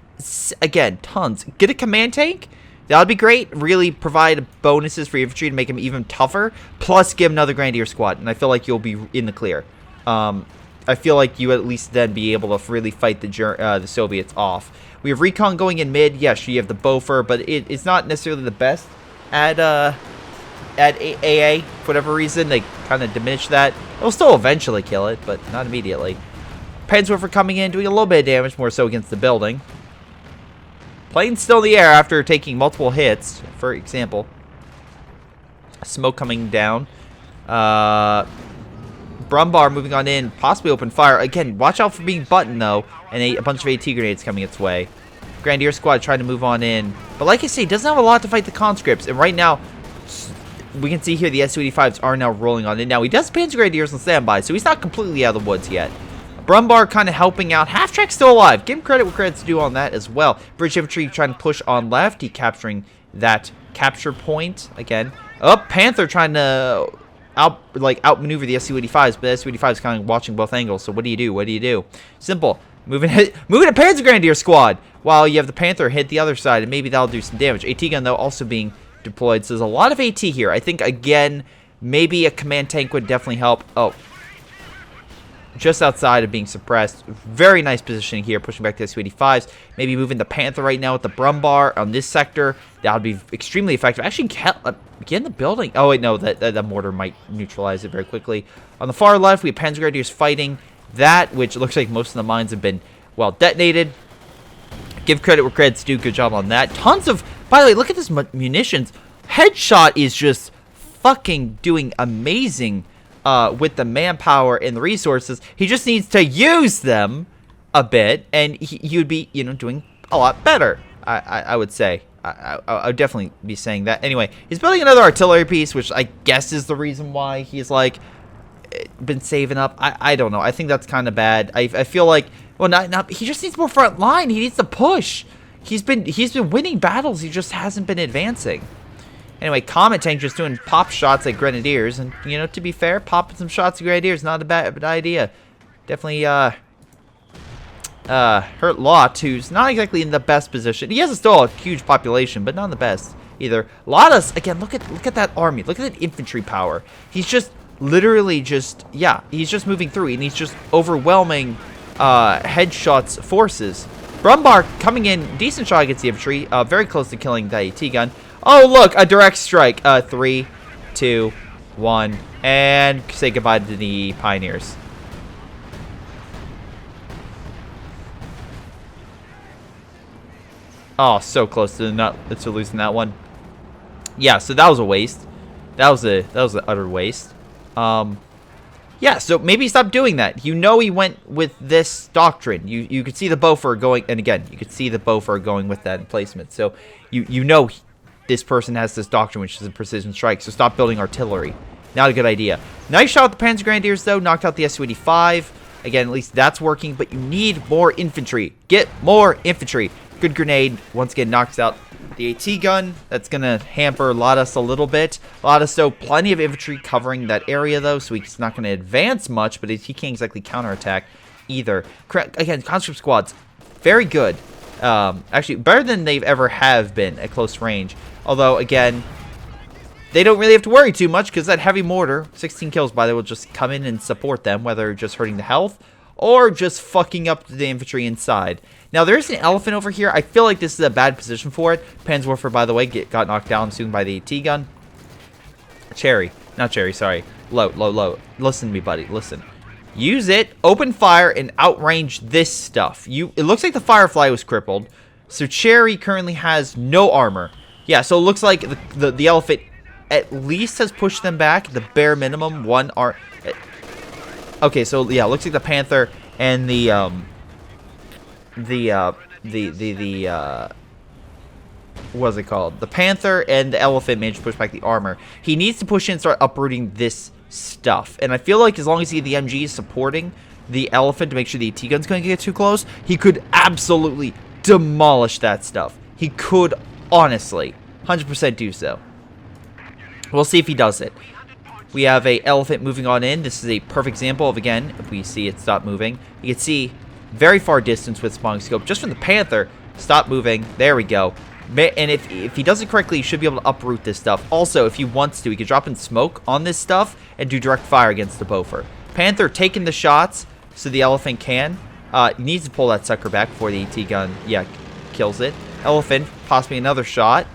again, tons. Get a command tank. That would be great. Really provide bonuses for infantry to make them even tougher. Plus, give another Grenadier squad, and I feel like you'll be in the clear. I feel like you at least then be able to really fight the Soviets off. We have recon going in mid. Yes, you have the Boffer, but it's not necessarily the best at AA for whatever reason. They kind of diminish that. It'll still eventually kill it, but not immediately. Panzerwerfer coming in, doing a little bit of damage, more so against the building. Plane's still in the air after taking multiple hits, for example. Smoke coming down. Brumbar moving on in, possibly open fire. Again, watch out for being buttoned, though, and a bunch of AT grenades coming its way. Grenadier squad trying to move on in. But like I say, doesn't have a lot to fight the conscripts. And right now, we can see here the Su-85s are now rolling on in. Now, he does Panzer Grenadiers on standby, so he's not completely out of the woods yet. Brumbar kind of helping out. Half-Track's still alive. Give him credit where credit's due on that as well. British infantry trying to push on left. He capturing that capture point again. Panther trying to outmaneuver the Su-85s, but the Su-85s kind of watching both angles. So what do you do? What do you do? Simple. Moving a Panzer Grenadier squad while you have the Panther hit the other side, and maybe that'll do some damage. AT gun, though, also being deployed. So there's a lot of AT here. I think, again, maybe a command tank would definitely help. Oh, just outside of being suppressed. Very nice positioning here, pushing back to the Su-85s. Maybe moving the Panther right now with the Brumbar on this sector. That would be extremely effective. Actually, get in the building. Oh, wait, no, that mortar might neutralize it very quickly. On the far left, we have Panzer Grenadiers fighting that, which looks like most of the mines have been, well, detonated. Give credit where credit's due. Good job on that. Tons of, by the way, look at this munitions. Headshot is just fucking doing amazing with the manpower and the resources. He just needs to use them a bit, and he would be, doing a lot better, I would say. I would definitely be saying that. Anyway, he's building another artillery piece, which I guess is the reason why he's, like, been saving up. I don't know. I think that's kind of bad. I feel like, well, not he just needs more front line. He needs to push. He's been winning battles. He just hasn't been advancing. Anyway, Comet Tank just doing pop shots at Grenadiers. And, to be fair, popping some shots at Grenadiers, not a bad idea. Definitely, hurt Lot, who's not exactly in the best position. He has still a huge population, but not the best either. Lotta's, again, look at that army. Look at that infantry power. He's just literally just, he's just moving through, and he's just overwhelming Headshot's forces. Brumbar coming in, decent shot against the infantry, very close to killing the AT gun. Oh, look, a direct strike. 3, 2, 1, and say goodbye to the Pioneers. Oh, so close to losing that one. Yeah, so that was a waste. That was an utter waste. Yeah, so maybe stop doing that. He went with this doctrine. You could see the Boffer going, and again, you could see the Boffer going with that emplacement. So this person has this doctrine, which is a precision strike. So stop building artillery. Not a good idea. Nice shot with the Panzer Grenadiers, though. Knocked out the Su-85. Again, at least that's working, but you need more infantry. Get more infantry. Good grenade. Once again, knocks out the AT gun. That's going to hamper Lotus a little bit. Lotus, though, plenty of infantry covering that area, though, so he's not going to advance much, but he can't exactly counterattack either. Again, conscript squads, very good. Actually, better than they've ever have been at close range. Although, again, they don't really have to worry too much because that heavy mortar, 16 kills, by the way, will just come in and support them, whether just hurting the health or just fucking up the infantry inside. Now, there's an elephant over here. I feel like this is a bad position for it. Panzerwerfer, by the way, got knocked down soon by the AT gun. Cherry. Not Cherry, sorry. Low. Listen to me, buddy. Listen. Use it, open fire, and outrange this stuff. It looks like the Firefly was crippled. So Cherry currently has no armor. Yeah, so it looks like the elephant at least has pushed them back. The bare minimum, one arm. Okay, so yeah, it looks like the Panther and what's it called? The Panther and the elephant managed to push back the armor. He needs to push in and start uprooting this stuff. And I feel like as long as the MG is supporting the elephant to make sure the AT gun's going to get too close, he could absolutely demolish that stuff. He could, honestly, 100% do so. We'll see if he does it. We have a elephant moving on in. This is a perfect example of, again, if we see it stop moving, you can see very far distance with spawning scope just from the panther. Stop moving. There we go. And if he does it correctly, he should be able to uproot this stuff. Also, if he wants to, he could drop in smoke on this stuff and do direct fire against the Bofer. Panther taking the shots so the elephant can. He needs to pull that sucker back before the AT gun, kills it. Elephant, possibly another shot.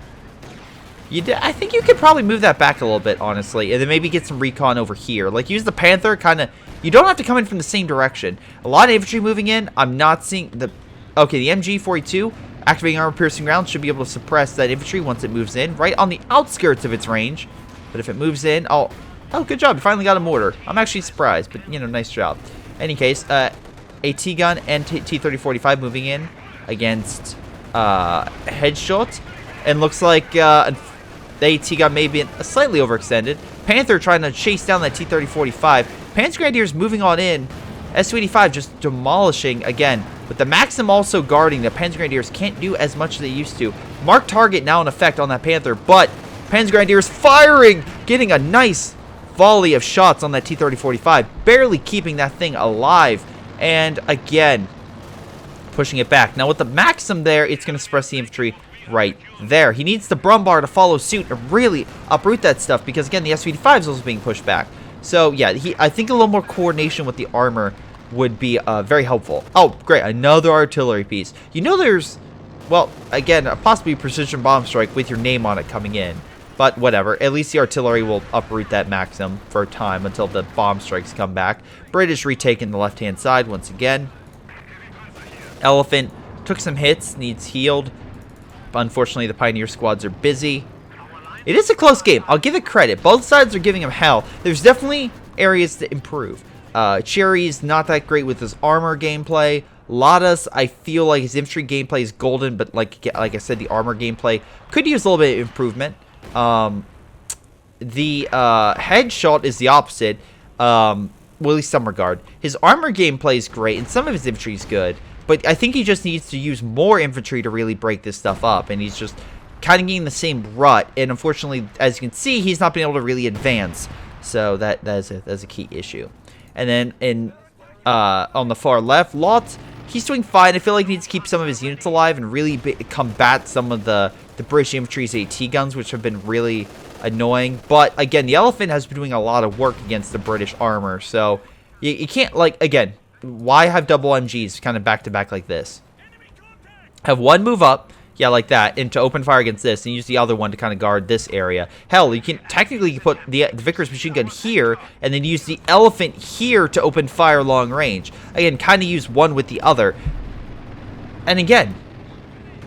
I think you could probably move that back a little bit, honestly, and then maybe get some recon over here. Like, use the Panther, kind of. You don't have to come in from the same direction. A lot of infantry moving in. I'm not seeing the. Okay, the MG42 activating armor-piercing rounds should be able to suppress that infantry once it moves in, right on the outskirts of its range. But if it moves in, oh, good job! You finally got a mortar. I'm actually surprised, but nice job. Any case, AT gun and T-3045 moving in against headshot, and looks like the AT gun may be slightly overextended. Panther trying to chase down that T-3045. Panzer Grenadiers moving on in. Su-85 just demolishing again. With the Maxim also guarding, the Panzer Grenadiers can't do as much as they used to. Mark target now in effect on that Panther, but Panzer Grenadiers firing, getting a nice volley of shots on that T-3045, barely keeping that thing alive. And again, pushing it back. Now with the Maxim there, it's going to suppress the infantry right there. He needs the Brumbar to follow suit and really uproot that stuff because, again, the Su-85 is also being pushed back. So, yeah, I think a little more coordination with the armor would be very helpful. Oh, great. Another artillery piece. There's, well, again, a possibly precision bomb strike with your name on it coming in. But whatever. At least the artillery will uproot that Maxim for a time until the bomb strikes come back. British retaking the left-hand side once again. Elephant took some hits, needs healed. Unfortunately, the Pioneer squads are busy. It is a close game. I'll give it credit. Both sides are giving him hell. There's definitely areas to improve. Cherry's not that great with his armor gameplay. Ladas, I feel like his infantry gameplay is golden, but like I said, the armor gameplay could use a little bit of improvement. The headshot is the opposite. Well, at least some regard. His armor gameplay is great, and some of his infantry is good. But I think he just needs to use more infantry to really break this stuff up. And he's just kind of getting the same rut. And unfortunately, as you can see, he's not been able to really advance. So that's a key issue. And then on the far left, Lot, he's doing fine. I feel like he needs to keep some of his units alive and really combat some of the British infantry's AT guns, which have been really annoying. But again, the Elephant has been doing a lot of work against the British armor. So you can't, like, again, why have double MGs kind of back-to-back like this? Have one move up, yeah, like that, and to open fire against this, and use the other one to kind of guard this area. Hell, you can technically put the Vickers machine gun here, and then use the Elephant here to open fire long range. Again, kind of use one with the other. And again,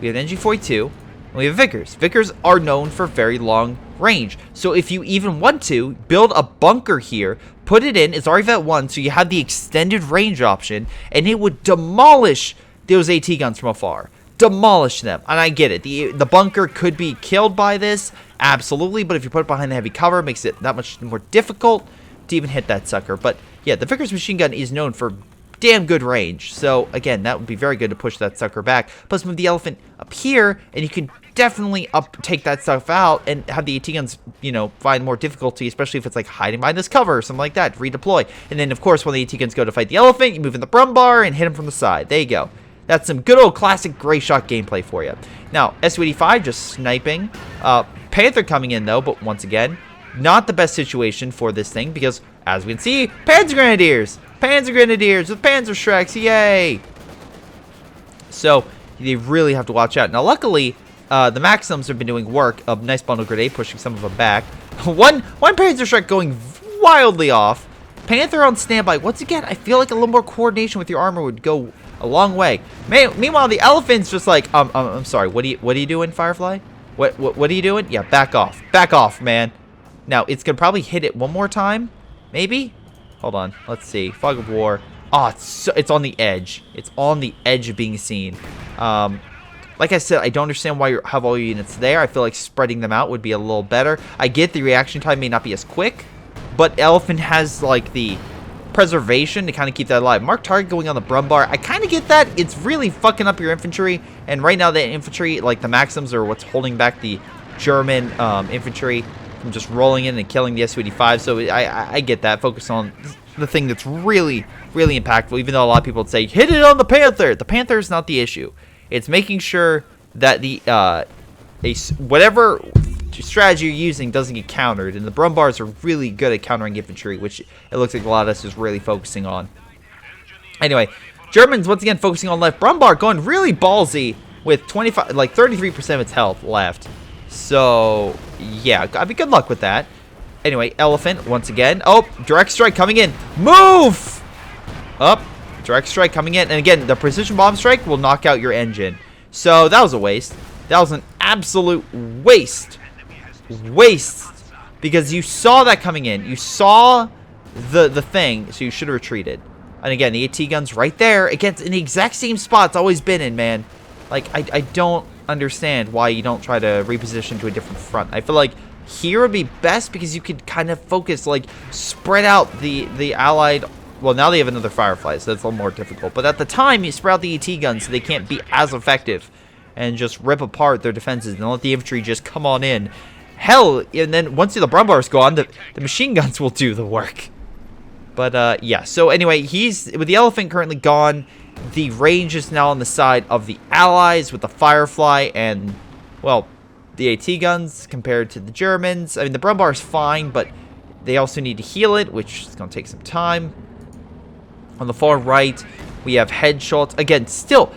we have NG-42, and we have Vickers. Vickers are known for very long range. So if you even want to, build a bunker here, put it in, it's RVET 1, so you have the extended range option, and it would demolish those AT guns from afar. Demolish them. And I get it. The bunker could be killed by this, absolutely, but if you put it behind the heavy cover, it makes it that much more difficult to even hit that sucker. But yeah, the Vickers machine gun is known for damn good range. So again, that would be very good to push that sucker back. Plus move the Elephant up here, and you can definitely take that stuff out and have the AT guns, find more difficulty, especially if it's like hiding behind this cover or something like that. Redeploy. And then, of course, when the AT guns go to fight the Elephant, you move in the Brumbar and hit him from the side. There you go. That's some good old classic Greyshot gameplay for you. Now, Su-85 just sniping. Panther coming in, though, but once again, not the best situation for this thing because, as we can see, Panzer Grenadiers! Panzer Grenadiers with Panzer Shreks, yay! So, they really have to watch out. Now, luckily, the Maxims have been doing work. A nice bundle grenade, pushing some of them back. one Panzer Shrek going wildly off. Panther on standby. Once again, I feel like a little more coordination with your armor would go a long way. Meanwhile, the Elephant's just like, I'm sorry. What are you doing, Firefly? What are you doing? Yeah, back off. Back off, man. Now it's gonna probably hit it one more time, maybe. Hold on. Let's see. Fog of War. Oh, it's on the edge. It's on the edge of being seen. Like I said, I don't understand why you have all your units there. I feel like spreading them out would be a little better. I get the reaction time may not be as quick, but Elephant has like the preservation to kind of keep that alive. Mark target going on the Brumbar. I kind of get that. It's really fucking up your infantry, and right now the infantry, like the Maxims, are what's holding back the German infantry from just rolling in and killing the Su-85. So I get that. Focus on the thing that's really, really impactful, even though a lot of people would say, hit it on the Panther. The Panther is not the issue. It's making sure that the whatever strategy you're using doesn't get countered, and the Brumbars are really good at countering infantry, which it looks like Lotus is really focusing on. Anyway, Germans once again focusing on left. Brumbar going really ballsy with 33% of its health left. So yeah, I mean, good luck with that. Anyway, Elephant once again. Oh, direct strike coming in. Move! Up, direct strike coming in, and again, the precision bomb strike will knock out your engine. So that was a waste. That was an absolute waste. Because you saw that coming in. You saw the thing, so you should have retreated. And again, the AT gun's right there. Again, in the exact same spot it's always been in, man. Like, I don't understand why you don't try to reposition to a different front. I feel like here would be best because you could kind of focus, like, spread out the allied. Well, now they have another Firefly, so that's a little more difficult. But at the time, you spread out the AT guns so they can't be as effective and just rip apart their defenses and let the infantry just come on in. Hell, and then once the Brumbars go on, the machine guns will do the work. But, yeah. So, anyway, with the Elephant currently gone, the range is now on the side of the Allies with the Firefly and, well, the AT guns compared to the Germans. I mean, the Brumbar's fine, but they also need to heal it, which is going to take some time. On the far right, we have Headshot. Again, still,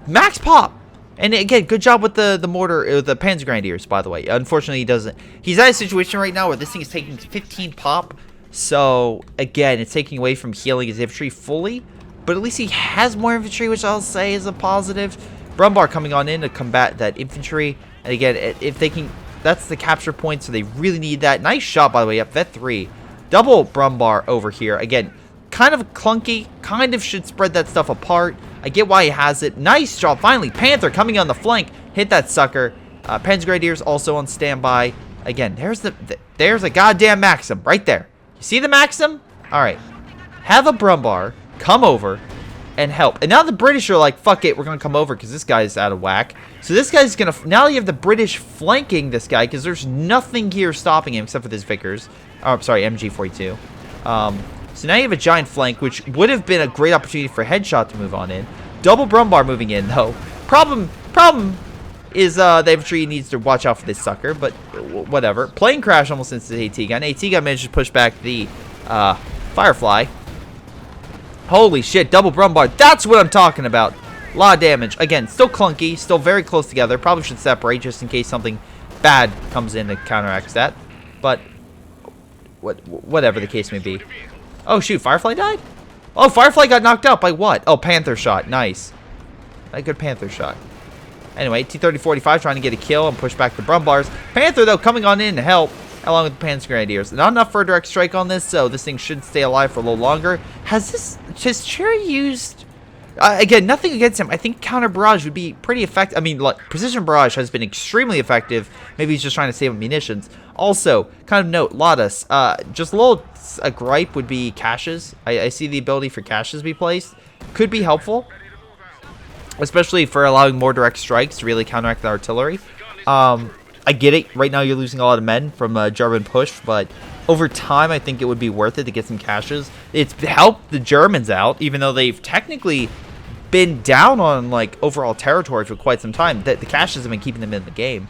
max pop. And again, good job with the mortar, the Panzergrenadiers, by the way. Unfortunately, he doesn't. He's at a situation right now where this thing is taking 15 pop. So, again, it's taking away from healing his infantry fully. But at least he has more infantry, which I'll say is a positive. Brumbar coming on in to combat that infantry. And again, if they can, that's the capture point, so they really need that. Nice shot, by the way, up Vet 3. Double Brumbar over here. Again, kind of clunky, kind of should spread that stuff apart. I get why he has it. Nice job. Finally, Panther coming on the flank. Hit that sucker. Panzergrenadiers also on standby. Again, there's a goddamn Maxim right there. You see the Maxim? All right. Have a Brumbar come over and help. And now the British are like, fuck it, we're going to come over because this guy's out of whack. So this guy's going to... Now you have the British flanking this guy because there's nothing here stopping him except for this Vickers. Oh, I'm sorry, MG42. So now you have a giant flank, which would have been a great opportunity for Headshot to move on in. Double Brumbar moving in, though. Problem is the infantry needs to watch out for this sucker, but whatever. Plane crash almost into the AT gun. AT gun managed to push back the Firefly. Holy shit, double Brumbar. That's what I'm talking about. A lot of damage. Again, still clunky, still very close together. Probably should separate just in case something bad comes in to counteract that. But whatever the case may be. Oh, shoot, Firefly died? Oh, Firefly got knocked out by what? Oh, Panther shot. Nice. A good Panther shot. Anyway, T-30-45 trying to get a kill and push back the Brumbars. Panther, though, coming on in to help, along with the Panzergrenadiers. Not enough for a direct strike on this, so this thing should stay alive for a little longer. Has Cherry used... again, nothing against him. I think counter barrage would be pretty effective. I mean, look, precision barrage has been extremely effective. Maybe he's just trying to save munitions. Also, kind of note, Lotus, just a gripe would be caches. I see the ability for caches to be placed. Could be helpful, especially for allowing more direct strikes to really counteract the artillery. I get it. Right now, you're losing a lot of men from a German push, but over time, I think it would be worth it to get some caches. It's helped the Germans out, even though they've technically been down on like overall territory for quite some time. The caches have been keeping them in the game.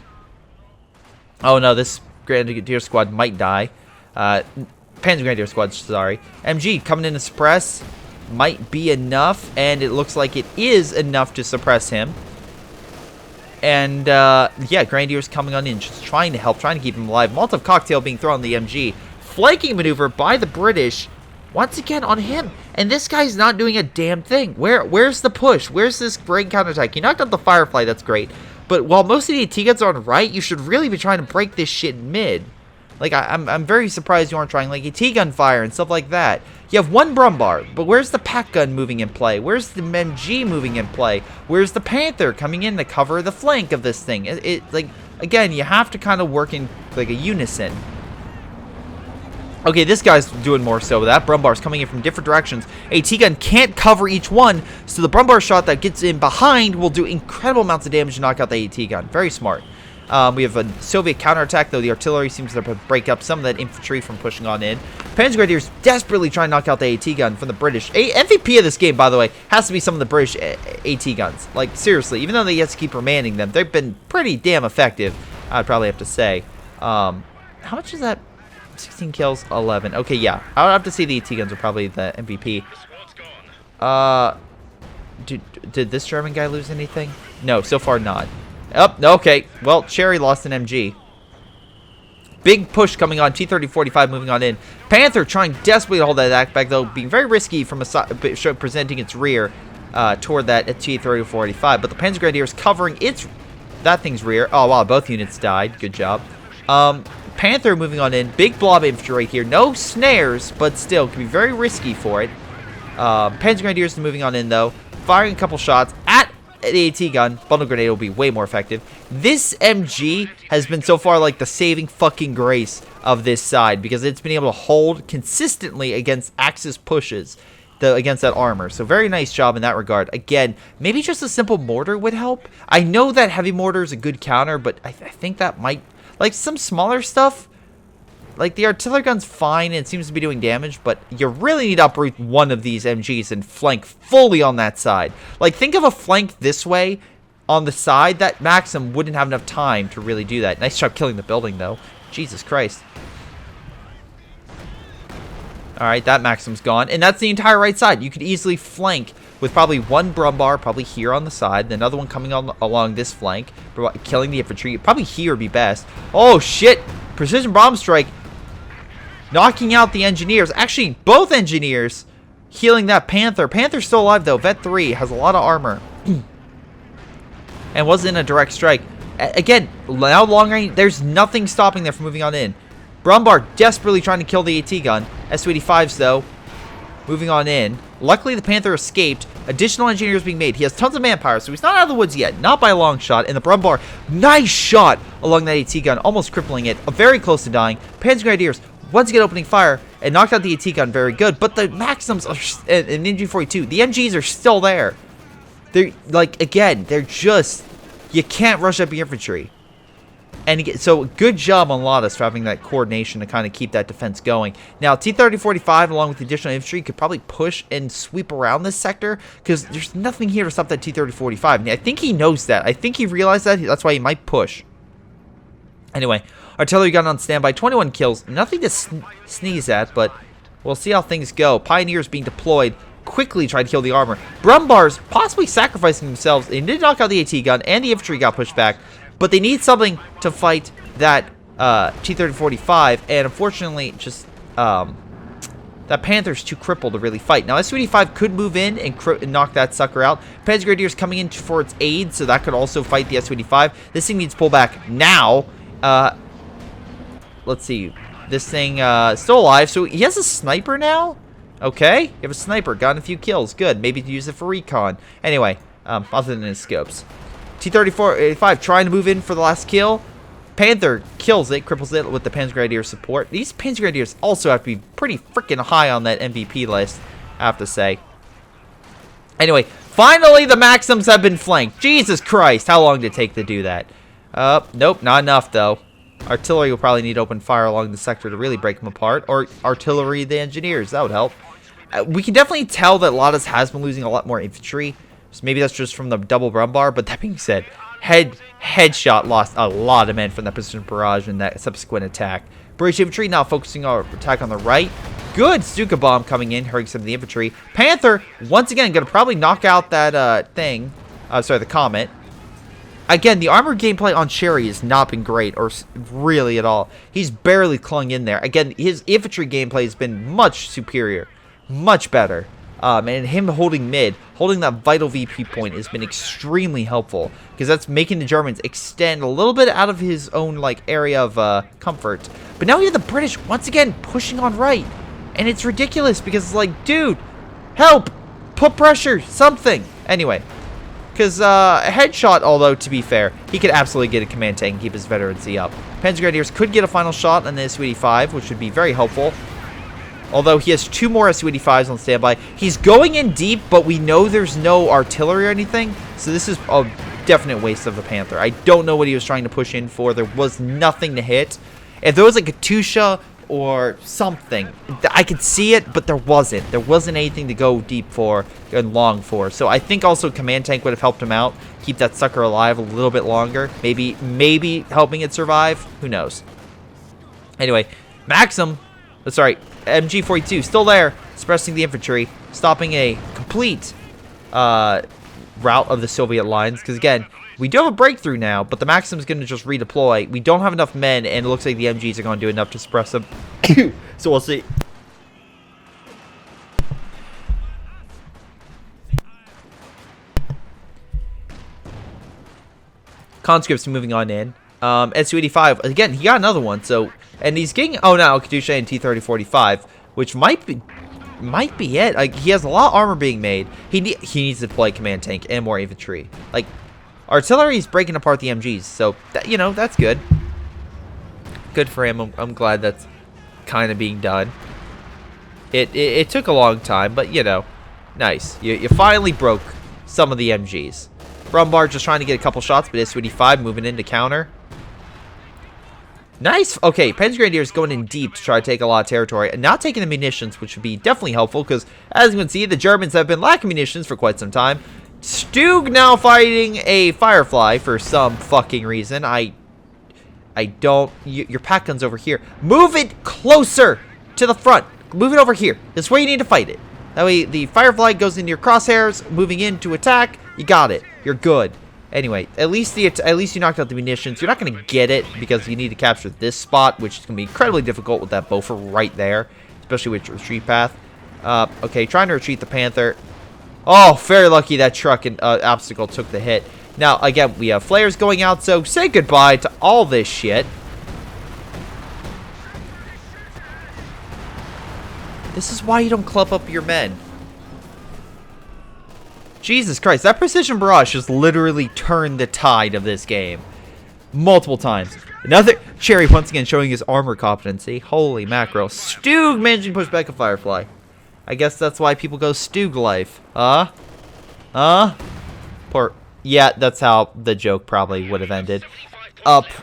Oh no, this Grenadier squad might die. Panzergrenadier squad, sorry. MG coming in to suppress might be enough, and it looks like it is enough to suppress him. And, yeah, Grenadiers coming on in, just trying to help, trying to keep him alive. Molotov cocktail being thrown on the MG. Flanking maneuver by the British, once again on him. And this guy's not doing a damn thing. Where's the push? Where's this great counterattack? You knocked out the Firefly, that's great. But while most of the AT guns are on right, you should really be trying to break this shit mid. Like, I'm very surprised you aren't trying, like, AT gun fire and stuff like that. You have one Brumbar, but where's the pack gun moving in play? Where's the MG moving in play? Where's the Panther coming in to cover the flank of this thing? Like, again, you have to kind of work in, like, a unison. Okay, this guy's doing more so with that. Brumbar's coming in from different directions. AT gun can't cover each one, so the Brumbar shot that gets in behind will do incredible amounts of damage to knock out the AT gun. Very smart. We have a Soviet counterattack, though the artillery seems to break up some of that infantry from pushing on in. Panzergrenadiers desperately trying to knock out the AT gun from the British. MVP of this game, by the way, has to be some of the British AT guns. Like, seriously, even though they have to keep remanding them, they've been pretty damn effective, I'd probably have to say. How much is that? 16 kills, 11. Okay, yeah. I would have to say the AT guns are probably the MVP. Did this German guy lose anything? No, so far not. Oh, okay. Well, Cherry lost an MG. Big push coming on. T-30-45 moving on in. Panther trying desperately to hold that attack back, though, being very risky from a side, presenting its rear toward that T-30-45. But the Panzer Grenadiers covering that thing's rear. Oh, wow. Both units died. Good job. Panther moving on in. Big blob infantry right here. No snares, but still can be very risky for it. Panzer Grenadiers moving on in, though. Firing a couple shots at the AT gun. Bundle grenade will be way more effective. This MG has been so far like the saving fucking grace of this side, because it's been able to hold consistently against Axis pushes against that armor. So very nice job in that regard. Again, maybe just a simple mortar would help. I know that heavy mortar is a good counter, but I think that might, like, some smaller stuff. Like, the artillery gun's fine, and it seems to be doing damage, but you really need to uproot one of these MGs and flank fully on that side. Like, think of a flank this way on the side. That Maxim wouldn't have enough time to really do that. Nice job killing the building, though. Jesus Christ. Alright, that Maxim's gone, and that's the entire right side. You could easily flank with probably one Brumbar, probably here on the side, and another one coming along this flank, killing the infantry. Probably here would be best. Oh, shit! Precision bomb strike. Knocking out the engineers. Actually, both engineers healing that Panther. Panther's still alive, though. Vet 3 has a lot of armor. And wasn't a direct strike. Again, now long range, there's nothing stopping there from moving on in. Brumbar desperately trying to kill the AT gun. Su-85s, though, moving on in. Luckily, the Panther escaped. Additional engineers being made. He has tons of manpower, so he's not out of the woods yet. Not by a long shot. And the Brumbar, nice shot along that AT gun, almost crippling it. Very close to dying. Panzer Grenadiers once again opening fire and knocked out the AT gun. Very good. But the Maxims are, and MG42, the MGs are still there. They're, like, again, they're just, you can't rush up your infantry. And so, good job on Lotus for having that coordination to kind of keep that defense going. Now, T-30-45, along with the additional infantry, could probably push and sweep around this sector, because there's nothing here to stop that T-30-45. And I think he knows that. I think he realized that. That's why he might push. Anyway, artillery gun on standby. 21 kills. Nothing to sneeze at, but we'll see how things go. Pioneers being deployed. Quickly tried to kill the armor. Brumbars possibly sacrificing themselves. They did knock out the AT gun, and the infantry got pushed back. But they need something to fight that T-30-45, and unfortunately, just that Panther's too crippled to really fight. Now, Su-85 could move in and knock that sucker out. Panzer Grenadiers coming in for its aid, so that could also fight the Su-85. This thing needs pullback now. Let's see. This thing still alive, so he has a sniper now? Okay, you have a sniper, gotten a few kills. Good, maybe to use it for recon. Anyway, other than his scopes. T-34-85 trying to move in for the last kill. Panther kills it, cripples it with the Panzer Grenadier support. These Panzer Grenadiers also have to be pretty freaking high on that MVP list, I have to say. Anyway, finally the Maxims have been flanked. Jesus Christ, how long did it take to do that? Nope, not enough though. Artillery will probably need to open fire along the sector to really break them apart. Or artillery the engineers, that would help. We can definitely tell that Lotus has been losing a lot more infantry. So maybe that's just from the double Brumbar, but that being said, Headshot lost a lot of men from that precision barrage and that subsequent attack. British infantry now focusing our attack on the right. Good Stuka bomb coming in, hurting some of the infantry. Panther, once again, going to probably knock out that thing. Sorry, the Comet. Again, the armor gameplay on Cherry has not been great, or really at all. He's barely clung in there. Again, his infantry gameplay has been much superior. Much better. And him holding mid, holding that vital VP point has been extremely helpful, because that's making the Germans extend a little bit out of his own like area of comfort. But now we have the British once again pushing on right, and it's ridiculous because it's like, dude, help, put pressure, something. Anyway, because Headshot, although to be fair, he could absolutely get a command tank and keep his veterancy up. Panzer Grenadiers could get a final shot on the Su-85, which would be very helpful. Although he has 2 more Su-85s on standby. He's going in deep, but we know there's no artillery or anything. So this is a definite waste of the Panther. I don't know what he was trying to push in for. There was nothing to hit. If there was like a Tusha or something, I could see it, but there wasn't. There wasn't anything to go deep for and long for. So I think also Command Tank would have helped him out. Keep that sucker alive a little bit longer. Maybe helping it survive. Who knows? Anyway, Maxim, sorry, MG42 still there, suppressing the infantry, stopping a complete route of the Soviet lines. Because again, we do have a breakthrough now, but the Maxim's going to just redeploy. We don't have enough men, and it looks like the MGs are going to do enough to suppress them. So we'll see. Conscripts moving on in. SU-85, again, he got another one, so, and he's getting, oh no, Katusha and T-3045, which might be it. Like, he has a lot of armor being made. He needs to deploy Command Tank and more infantry. Like, artillery is breaking apart the MGs, so, you know, that's good. Good for him. I'm glad that's kind of being done. It took a long time, but, you know, nice. You finally broke some of the MGs. Brumbar just trying to get a couple shots, but SU-85 moving in to counter. Nice. Okay, Penn's Grenadiers going in deep to try to take a lot of territory. And not taking the munitions, which would be definitely helpful, because as you can see, the Germans have been lacking munitions for quite some time. Stug now fighting a Firefly for some fucking reason. I don't... Your pack gun's over here. Move it closer to the front. Move it over here. This way you need to fight it. That way the Firefly goes into your crosshairs, moving in to attack. You got it. You're good. Anyway, at least you knocked out the munitions. You're not going to get it because you need to capture this spot, which is going to be incredibly difficult with that Bofor right there, especially with retreat path. Okay, trying to retreat the Panther. Oh, very lucky that truck and obstacle took the hit. Now, again, we have flares going out, so say goodbye to all this shit. This is why you don't club up your men. Jesus Christ, that precision barrage just literally turned the tide of this game. Multiple times. Another Cherry once again showing his armor competency. Holy mackerel. Stug managing to push back a Firefly. I guess that's why people go Stug life. Poor. Yeah, that's how the joke probably would have ended. So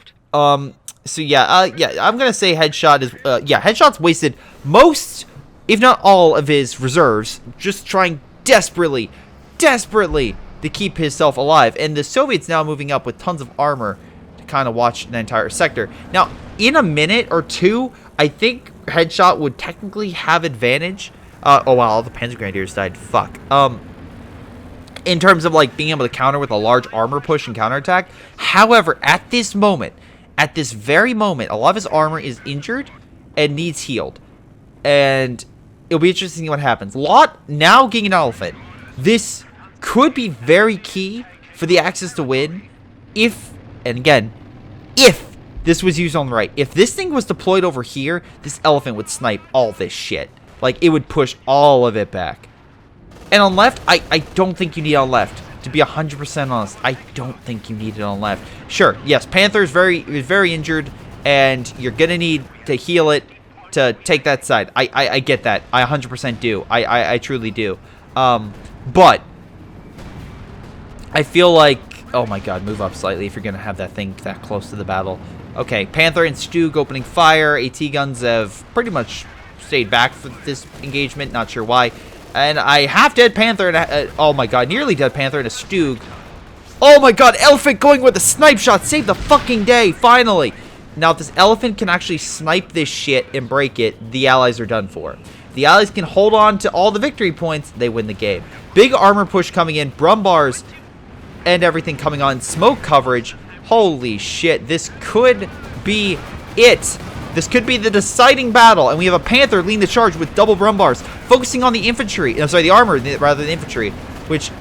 yeah, I'm gonna say Headshot is, Headshot's wasted most, if not all, of his reserves, just trying desperately to keep himself alive. And the Soviets now moving up with tons of armor to kind of watch the entire sector. Now, in a minute or two, I think Headshot would technically have advantage. Oh wow, all the Panzer Grenadiers died. Fuck. In terms of like being able to counter with a large armor push and counterattack. However, at this very moment, a lot of his armor is injured and needs healed. And it'll be interesting to see what happens. Lot now getting an elephant. This could be very key for the Axis to win if, and again, if this was used on the right. If this thing was deployed over here, this elephant would snipe all this shit. Like, it would push all of it back. And on left, I don't think you need it on left. To be 100% honest, I don't think you need it on left. Sure, yes, Panther is very injured, and you're going to need to heal it to take that side. I get that. I 100% do. I truly do. But I feel like, oh my god, move up slightly if you're going to have that thing that close to the battle. Okay, Panther and Stug opening fire. AT guns have pretty much stayed back for this engagement. Not sure why. And I half-dead Panther and a, oh my god, nearly dead Panther and a Stug. Oh my god, Elephant going with a snipe shot. Save the fucking day, finally. Now, if this Elephant can actually snipe this shit and break it, the Allies are done for. If the Allies can hold on to all the victory points, they win the game. Big armor push coming in. Brumbars and everything coming on. Smoke coverage. Holy shit. This could be it. This could be the deciding battle. And we have a Panther leading the charge with double Brumbars. Focusing on the infantry. I'm sorry, the armor rather than infantry. Which,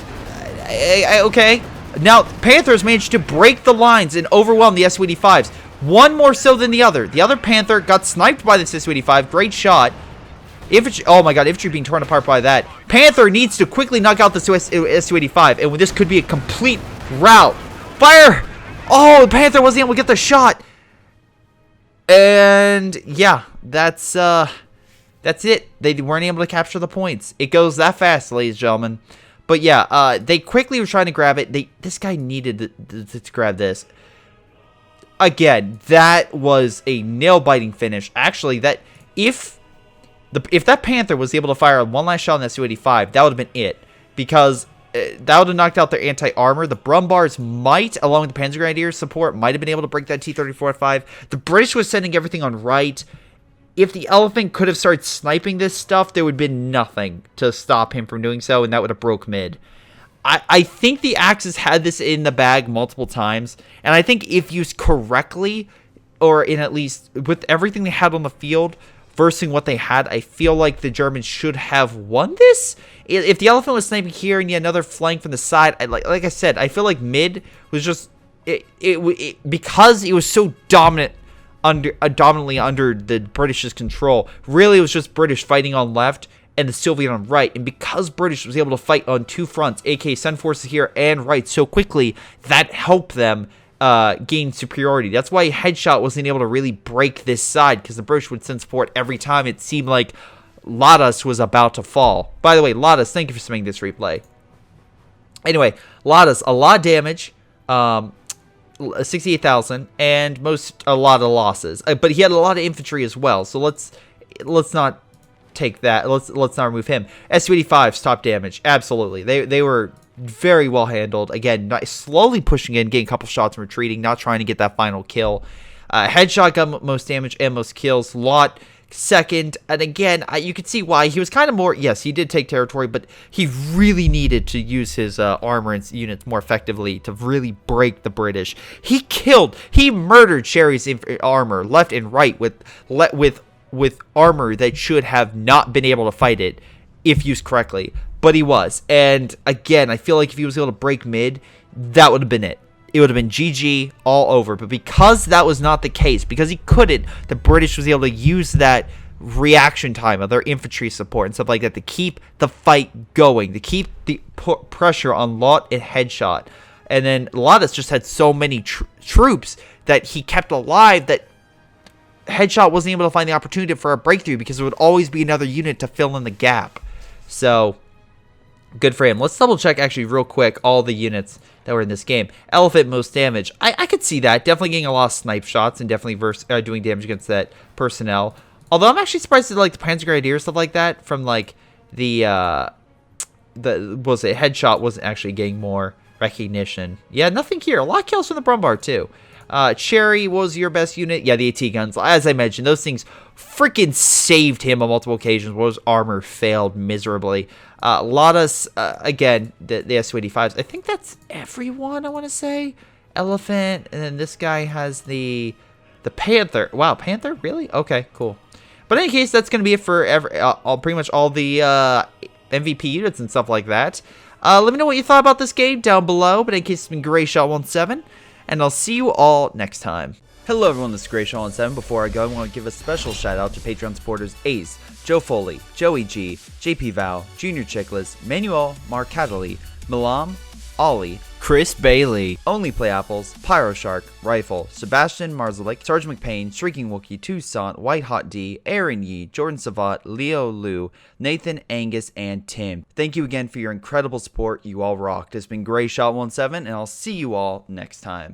okay. Now, Panthers managed to break the lines and overwhelm the Su-85s. One more so than the other. The other Panther got sniped by this Su-85. Great shot. Infantry, oh my god, infantry being torn apart by that. Panther needs to quickly knock out the Su-85, and this could be a complete rout. Fire! Oh, the Panther wasn't able to get the shot. And yeah, that's it. They weren't able to capture the points. It goes that fast, ladies and gentlemen. But yeah, they quickly were trying to grab it. This guy needed to grab this. Again, that was a nail-biting finish. Actually, that if that Panther was able to fire one last shot on that Su-85, that would have been it. Because that would have knocked out their anti-armor. The Brumbars might, along with the Panzer Grenadier support, might have been able to break that T-34 at 5. The British was sending everything on right. If the Elephant could have started sniping this stuff, there would have been nothing to stop him from doing so, and that would have broke mid. I think the Axis had this in the bag multiple times, and I think if used correctly, or in at least with everything they had on the field versus what they had, I feel like the Germans should have won this. If the Elephant was sniping here and yet another flank from the side, like I said, I feel like mid was just because it was so dominantly under the British's control. Really, it was just British fighting on left and the Soviet on right, and because British was able to fight on two fronts, aka send forces here and right, so quickly, that helped them gain superiority. That's why Headshot wasn't able to really break this side, because the British would send support every time it seemed like Ladas was about to fall. By the way, Ladas, thank you for submitting this replay. Anyway, Ladas, a lot of damage, 68,000, and a lot of losses. But he had a lot of infantry as well, so let's not take that. Let's not remove him. Su-85's top damage, absolutely. They were very well handled. Again, slowly pushing in, getting a couple shots and retreating, not trying to get that final kill. Headshot got most damage and most kills. Lot second, and again, you could see why. He was kind of more, yes, he did take territory, but he really needed to use his armor and units more effectively to really break the British. He murdered Sherry's armor left and right with armor that should have not been able to fight it if used correctly, but he was. And again, I feel like if he was able to break mid, that would have been it. It would have been GG all over. But because that was not the case, because he couldn't, the British was able to use that reaction time of their infantry support and stuff like that to keep the fight going, to keep the pressure on Lot and Headshot. And then Ladas just had so many troops that he kept alive that Headshot wasn't able to find the opportunity for a breakthrough, because there would always be another unit to fill in the gap. So good for him. Let's double check actually real quick all the units that were in this game. Elephant most damage. I could see that. Definitely getting a lot of snipe shots and definitely doing damage against that personnel. Although I'm actually surprised at like the Panzer Grenadier stuff like that from like the Headshot wasn't actually getting more recognition. Yeah, nothing here. A lot of kills from the Brumbar too. Cherry was your best unit. Yeah, the AT guns. As I mentioned, those things freaking saved him on multiple occasions where his armor failed miserably. Ladas, again, the Su-85s. I think that's everyone, I want to say. Elephant, and then this guy has the Panther. Wow, Panther? Really? Okay, cool. But in any case, that's going to be it for pretty much all the MVP units and stuff like that. Let me know what you thought about this game down below. But in case, it's been Greyshot17. And I'll see you all next time. Hello everyone, this is Greyshot17. Before I go, I want to give a special shout out to Patreon supporters Ace, Joe Foley, Joey G, JP Vaal, jrchicklis, Manuel Marcadeli, Milam, Ollie, Chris Bailey, Onlyplayapples, Pyroshark, Rifle, Sebastian Marzalik, sgtMcPain, Streakingwookie, Toussaint, WhiteHotD, Aaron Yee, Jordan Savat, Leo Liu, Nathan, Angus, and Tim. Thank you again for your incredible support. You all rocked. It's been Greyshot17, and I'll see you all next time.